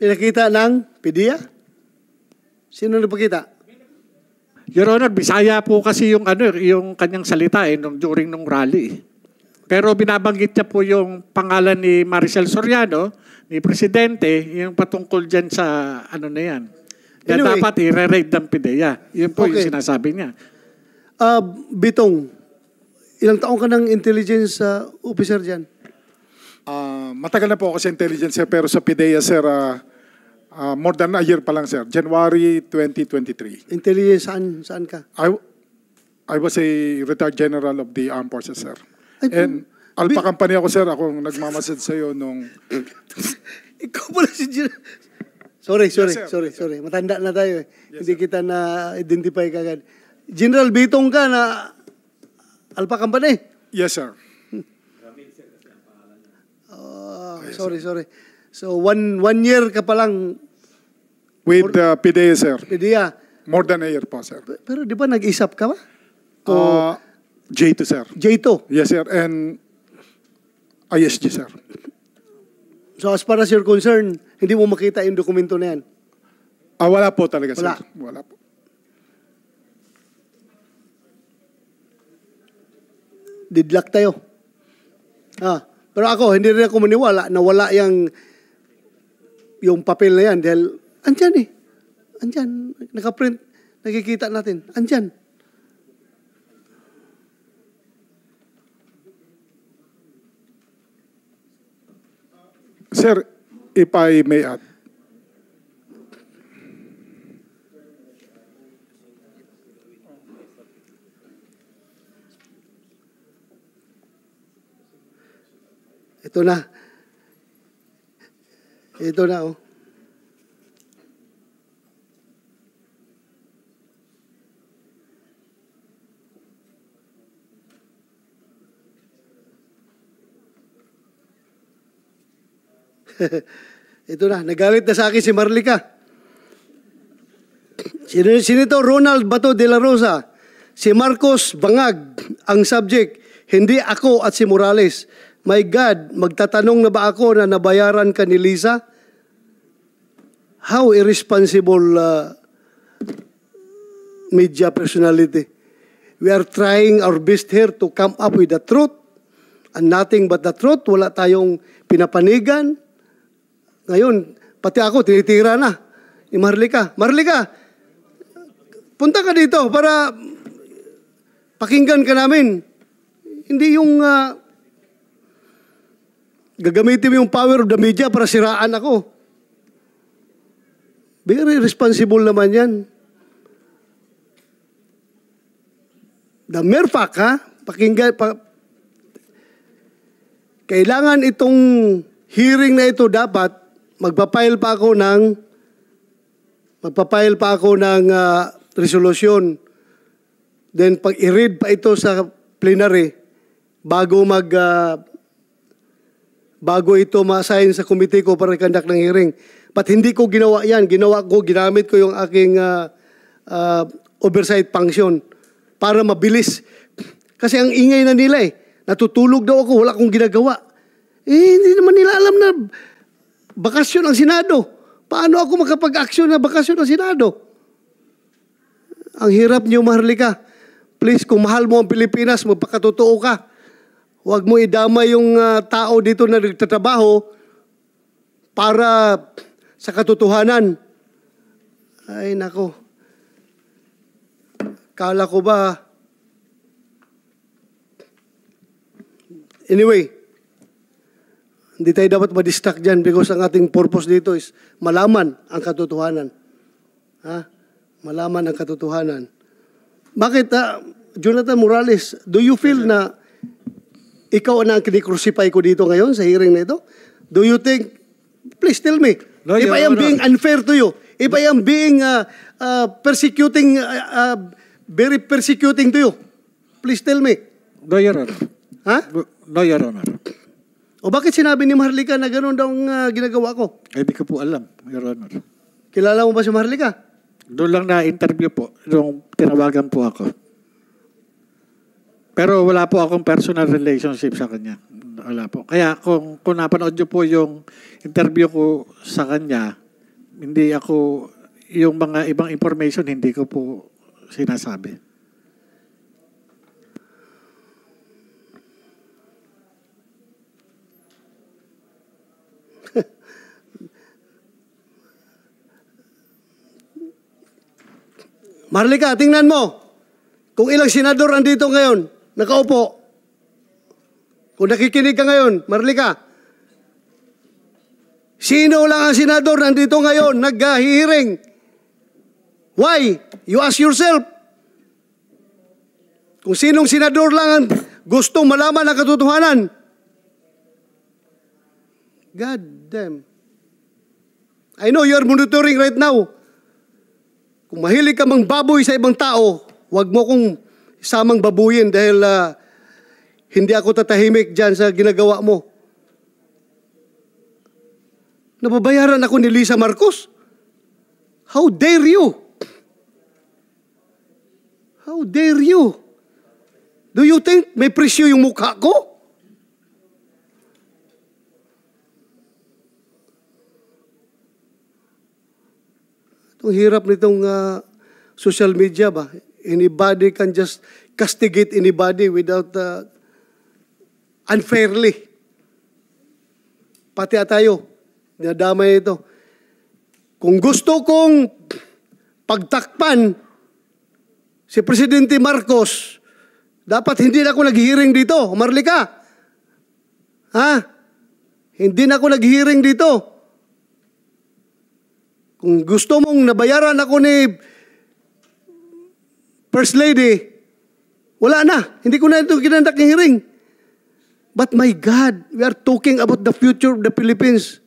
Pinakita ng PDEA? Sino nagpakita? Your Honor, Bisaya po kasi yung kanyang salita during nung rally. Pero binabanggit niya po yung pangalan ni Maricel Soriano, ni Presidente, yung patungkol dyan sa na yan. Yan Anyway, dapat i-re-raid ng PDEA. Yun po yung sinasabi niya. Bitong, ilang taong ka ng intelligence officer dyan? Matagal na po ako sa intelligence, sir, pero sa PDEA, sir, more than a year pa lang, sir. January 2023. Intelligence, saan ka? I was a retired general of the armed forces, sir. And Alpha Company ako, sir. Akong nagmamasid sa'yo nung... Ikaw pala si General. Sorry. Yes, Sorry. Matanda na tayo. Hindi kita na-identify kagad. General Bitong ka na Alpha Company? Yes, sir. Sorry. So, one year ka pa lang with PDEA, sir. PDEA. More than a year po, sir. Pero di ba nag-isap ka ba? J2, sir. J2? Yes, sir. And ISG, sir. So as far as you're concerned, hindi mo makita yung dokumento na yan? Wala po talaga, Wala. sir. Wala po. Didlak tayo. Pero ako, hindi rin ako maniwala na wala yung papel na yan dahil andyan Andyan. Nakaprint. Nakikita natin. Andyan. Sir, if I may add. Ito na, oh. Ito na, nagalit na sa akin si Marlica. Senator Ronald Bato de la Rosa, si Marcos Bangag ang subject, hindi ako at si Morales. My God, magtatanong na ba ako na nabayaran ka ni Lisa? How irresponsible media personality. We are trying our best here to come up with the truth and nothing but the truth. Wala tayong pinapanigan. Ngayon, pati ako, tinitira na ni Marlica. Marlica, punta ka dito para pakinggan ka namin. Hindi yung gagamitin mo yung power of the media para siraan ako. Very responsible naman yan. The mere fact, pakinggan, kailangan itong hearing na ito dapat magpapile pa ako ng resolution. Then pag i-read pa ito sa plenary bago ito ma-assign sa committee ko para conduct ng hearing. But hindi ko ginawa yan. Ginamit ko yung aking oversight function para mabilis. Kasi ang ingay na nila natutulog daw ako, wala akong ginagawa. Hindi naman nila alam na bakasyon ang Senado. Paano ako makapag-aksyon na bakasyon ang Senado? Ang hirap niyo, Marlica. please, kung mahal mo ang Pilipinas, magpakatotoo ka. Huwag mo idama yung tao dito na nagtatrabaho para sa katotohanan. Ay, nako. Kala ko ba? Anyway, hindi tayo dapat ma-distract dyan because ang ating purpose dito is malaman ang katotohanan. Ha? Malaman ang katotohanan. Bakit, Jonathan Morales, do you feel na ikaw na ang kinikrucify ko dito ngayon sa hearing na ito? Do you think, please tell me, No, if Your I am Honor. being unfair to you, if I am being persecuting, very persecuting to you, please tell me. No, Your Honor. Ha? No, Your Honor. O bakit sinabi ni Maharlika na gano'n daw ang ginagawa ko? Hindi ko po alam, Your Honor. Kilala mo ba si Maharlika? Doon lang na-interview po, nung tinawagan po ako. Pero wala po akong personal relationship sa kanya. Wala po. Kaya kung napanood niyo po yung interview ko sa kanya, hindi ako, yung mga ibang information, hindi ko po sinasabi. Maharlika, tingnan mo. Kung ilang senador andito ngayon, nakaupo. Kung nakikinig ka ngayon, Maharlika, sino lang ang senador nandito ngayon, nag-hearing? Why? You ask yourself. Kung sinong senador lang ang gustong malaman ang katotohanan. God damn. I know you are monitoring right now. Kung mahilig ka mang baboy sa ibang tao, huwag mo kong samang babuyin dahil hindi ako tatahimik dyan sa ginagawa mo. Nababayaran ako ni Lisa Marcos? How dare you? How dare you? Do you think may presyo yung mukha ko? Itong hirap nitong social media ba? Anybody can just castigate anybody without unfairly. Pati tayo, dinadamay ito. Kung gusto kong pagtakpan si Presidente Marcos, dapat hindi na ako nag-hearing dito. Maharlika. Ha? Hindi na ako nag-hearing dito. Kung gusto mong nabayaran ako ni First Lady, wala na. Hindi ko na ito ginandak ng hearing. But my God, we are talking about the future of the Philippines.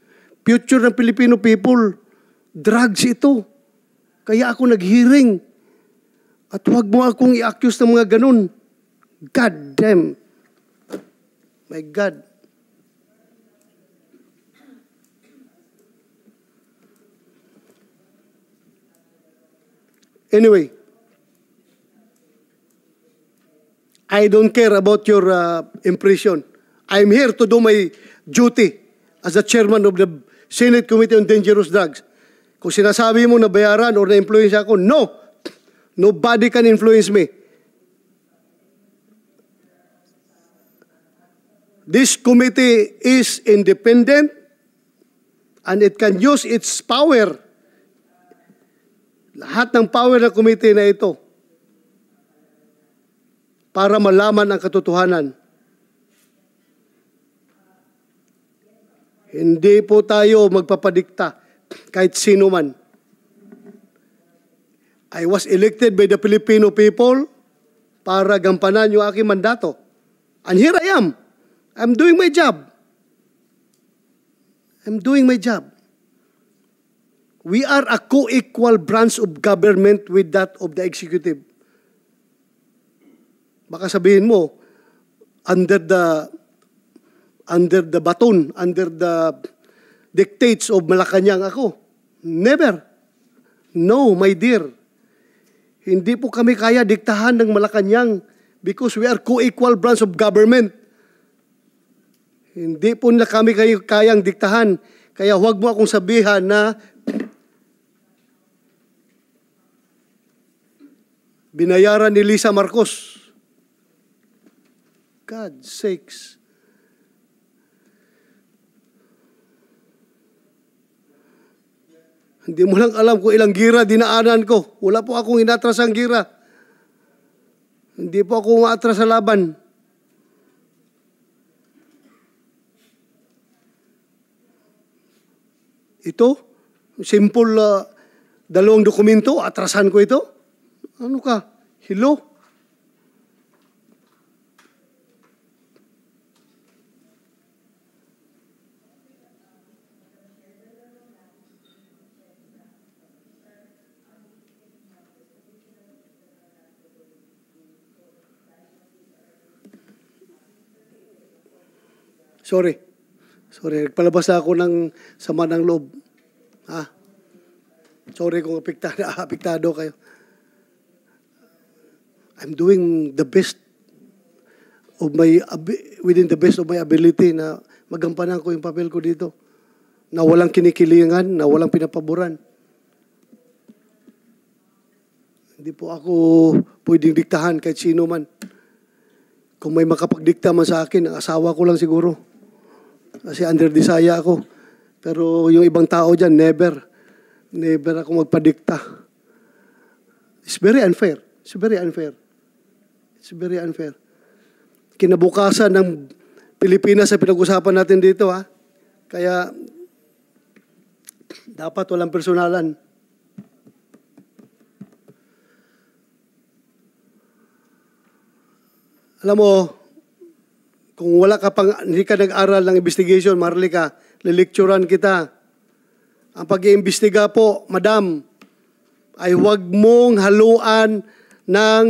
Future ng Filipino people. Drugs ito. Kaya ako nag-hearing. At huwag mo akong i-accuse ng mga ganun. God damn. My God. Anyway, I don't care about your impression. I'm here to do my duty as the chairman of the Senate Committee on Dangerous Drugs. Kung sinasabi mo na bayaran or na-influence ako, no! Nobody can influence me. This committee is independent and it can use its power. Lahat ng power ng committee na ito para malaman ang katotohanan. Hindi po tayo magpapadikta kahit sino man. I was elected by the Filipino people para gampanan yung aking mandato. And here I am. I'm doing my job. I'm doing my job. We are a co-equal branch of government with that of the executive. Baka sabihin mo, under the baton, under the dictates of Malacanang ako. Never. No, my dear. Hindi po kami kaya diktahan ng Malacanang because we are co-equal branch of government. Hindi po na kami kayang diktahan. Kaya huwag mo akong sabihan na Binayaran ni Lisa Marcos. God sakes. Hindi mo lang alam kung ilang gira dinaanan ko. Wala po akong inatras ang gira. Hindi po ako umatras sa laban. Ito, simple dalawang dokumento, atrasan ko ito. Ano ka? Hello? Sorry, nagpalabas ako ng sama ng loob. Sorry kung apektado kayo. I'm doing the best of within the best of my ability na magampanan ko yung papel ko dito. Na walang kinikilingan, na walang pinapaboran. Hindi po ako pwedeng diktahan kahit sino man. Kung may makapagdikta man sa akin, ang asawa ko lang siguro. Kasi under desire ako. Pero yung ibang tao dyan, never ako magpadikta. It's very unfair. It's very unfair. Kinabukasan ng Pilipinas sa pinag-usapan natin dito, Kaya, dapat walang personalan. Alam mo, kung hindi ka nag-aral ng investigation, Marlica, lilecturan kita. Ang pag-iimbestiga po, madam, ay huwag mong haluan ng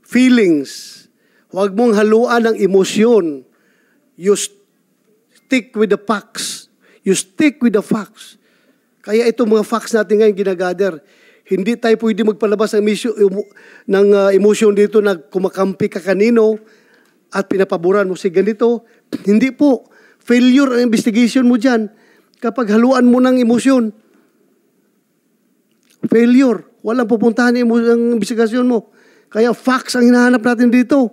feelings. Huwag mong haluan ng emosyon. You stick with the facts. Kaya itong mga facts natin ngayon ginagather. Hindi tayo pwede magpalabas ng emosyon dito na kumakampi ka kanino at pinapaboran mo si ganito. Hindi po. Failure ang investigation mo dyan kapag haluan mo ng emosyon. Failure. Walang pupuntahan ang investigasyon mo. Kaya facts ang hinahanap natin dito.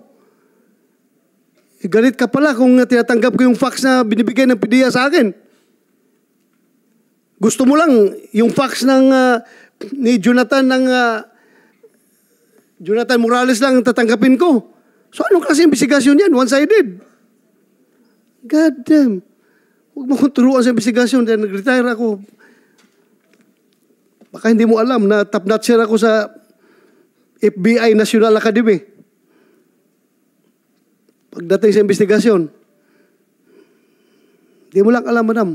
Galit ka pala kung tinatanggap ko yung facts na binibigay ng PDEA sa akin. Gusto mo lang yung facts ni Jonathan Jonathan Morales lang tatanggapin ko. So anong klase investigasyon yan? One-sided. God damn. Huwag mo kong turuan sa investigasyon dahil nag-retire ako. Baka hindi mo alam na top-notcher ako sa FBI National Academy. Pagdating sa investigasyon, hindi mo lang alam, madam.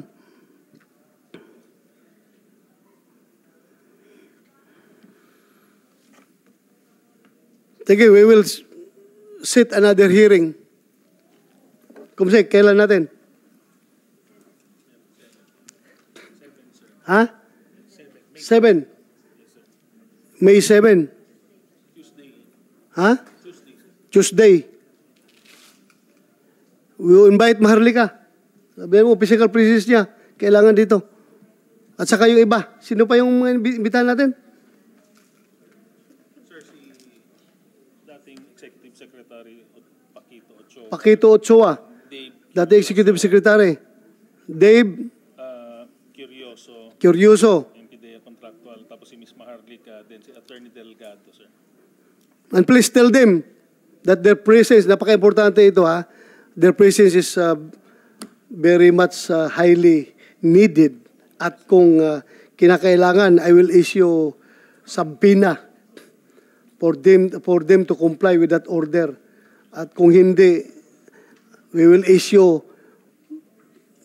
Sige, we will set another hearing. Kumsek, kailan natin? Ha? 7. May 7. Ha? Tuesday. We will invite Maharlika. Sabihin mo, physical presence niya. Kailangan dito. At saka yung iba. Sino pa yung mga imbitahan natin? Paquito Ochoa. Dati Executive Secretary. Dave Curioso. MPDEA contractual. Tapos si Ms. Maharlika, then si Attorney Delgado, sir. And please tell them that their presence, napaka-importante ito their presence is very much highly needed. At kung kinakailangan, I will issue subpoena for them to comply with that order. At kung hindi, we will issue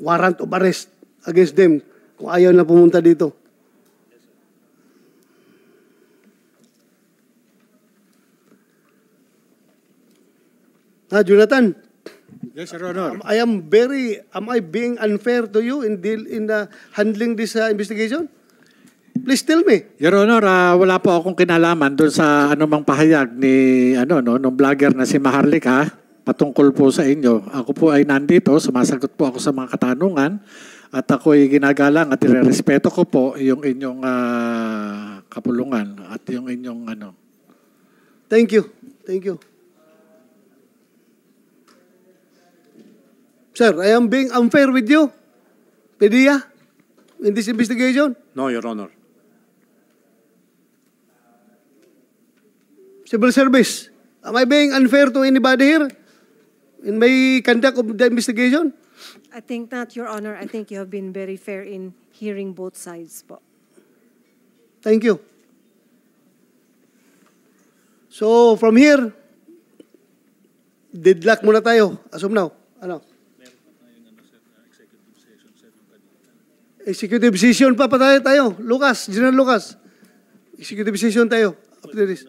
warrant of arrest against them kung ayaw na pumunta dito. Jonathan? Yes, Your Honor. Am I being unfair to you in handling this investigation? Please tell me. Your Honor, wala po akong kinalaman doon sa anumang pahayag ni nung vlogger na si Maharlika patungkol po sa inyo. Ako po ay nandito, sumasagot po ako sa mga katanungan at ako ay ginagalang at irerespeto ko po yung inyong kapulungan at yung inyong ano. Thank you. Thank you. Sir, I am being unfair with you. Pedia, in this investigation. No, Your Honor. Civil Service, am I being unfair to anybody here in my conduct of the investigation? I think not, Your Honor. I think you have been very fair in hearing both sides po. Thank you. So, from here, deadlock muna tayo as of now. Ano? Executive session pa tayo. Lucas, General Lucas. Executive session tayo. After this.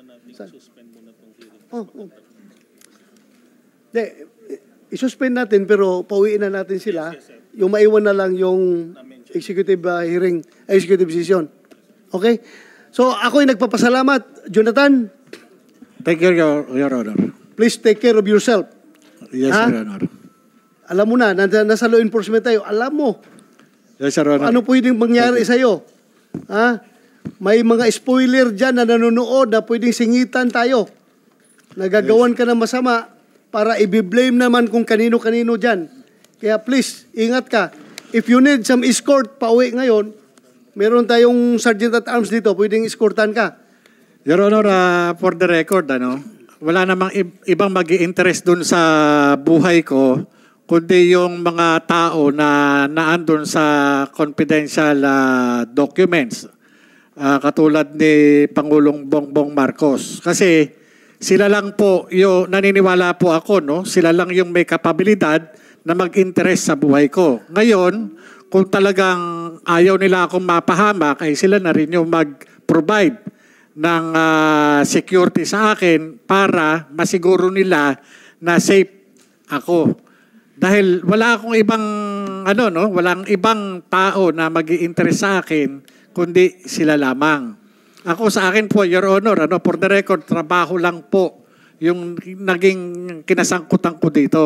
I-suspend natin pero pauwiin na natin sila. Yung maiwan na lang yung executive hearing, executive session. Okay? So, ako'y nagpapasalamat. Jonathan, Thank you, Your Honor. please take care of yourself. Yes, Ha? Your Honor. Alam mo na, nasa law enforcement tayo. Alam mo, Yes, Your Honor. ano pwedeng mangyari sa'yo. Ha? May mga spoiler dyan na nanonood na pwedeng singitan tayo. Nagagawan ka ng masama para i-blame naman kung kanino-kanino dyan. Kaya please, ingat ka. If you need some escort pauwi ngayon, meron tayong sergeant at arms dito, pwedeng escortan ka. Your Honor, for the record, wala namang ibang mag-i-interest dun sa buhay ko, kundi yung mga tao na naandun sa confidential documents, katulad ni Pangulong Bongbong Marcos. Kasi sila lang po, naniniwala po ako, no? Sila lang yung may kapabilidad na mag-interest sa buhay ko. Ngayon, kung talagang ayaw nila akong mapahamak, ay sila na rin yung mag-provide ng security sa akin para masiguro nila na safe ako. Dahil wala akong ibang walang ibang tao na magi-interest sa akin kundi sila lamang. Ako sa akin po, Your Honor, for the record, trabaho lang po yung naging kinasangkutan ko dito.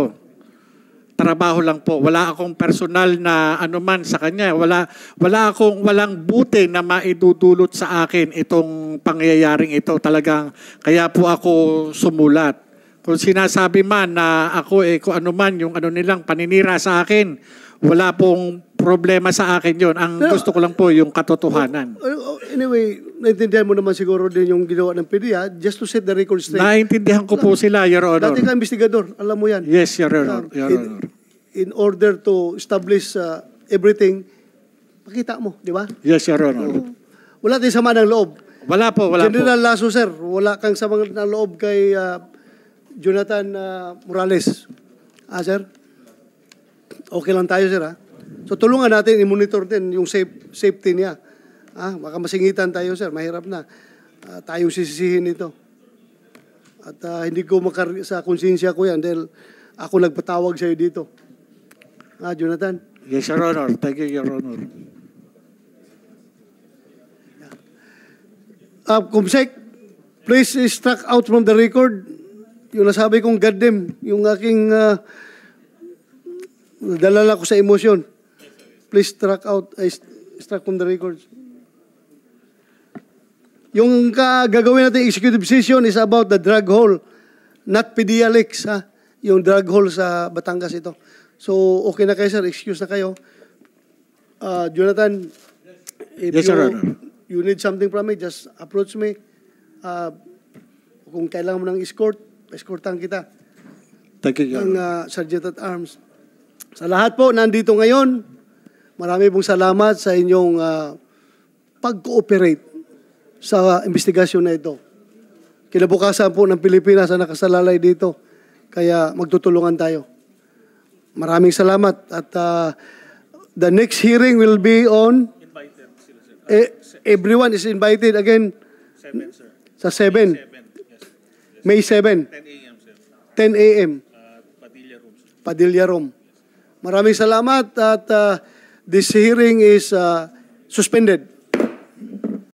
Trabaho lang po. Wala akong personal na anuman sa kanya. Walang buti na maidudulot sa akin itong pangyayaring ito. Talagang kaya po ako sumulat. Kung sinasabi man na ako kung ano man yung nilang paninira sa akin, wala pong problema sa akin yon. Ang gusto ko lang po yung katotohanan. Anyway, naintindihan mo naman siguro din yung ginawa ng PDEA just to set the record straight. Naintindihan ko po sila, Your Honor. Dati ka investigador, alam mo yan. Yes, Your Honor. In order to establish everything, pakita mo, di ba? Yes, Your Honor. Wala tayong sama ng loob. Wala po. General Lasso, sir, wala kang sama ng loob kay Jonathan Morales. Sir? Okay lang tayo, sir, ha? So, tulungan natin, i-monitor din yung safety niya. Baka masingitan tayo, sir. Mahirap na. Tayong sisisihin ito. At hindi ko sa konsensya ko yan dahil ako nagpatawag sa'yo dito. Jonathan? Yes, Your Honor. Thank you, Your Honor. Kumsek, please struck out from the record yung nasabi kong goddamn, yung aking dalala ko sa emosyon. Please struck from the records. Yung gagawin natin executive session is about the drug hole, not PDEA leaks, ha? Yung drug hole sa Batangas ito. So, okay na kayo, sir. Excuse na kayo. Jonathan, if yes, you need something from me, just approach me. Kung kailangan mo ng escortan kita. Thank you, Your Honor. Ng Sergeant at Arms. Sa lahat po, nandito ngayon, marami pong salamat sa inyong pag-cooperate sa investigasyon na ito. Kinabukasan po ng Pilipinas ang nakasalalay dito. Kaya magtutulungan tayo. Maraming salamat. At the next hearing will be on... Invited sila, sir. Everyone is invited again 7, sir. sa 7. May 7. 10 a.m., sir. 10 a.m. Padilla Room, sir. Padilla Room. Maraming salamat at this hearing is suspended.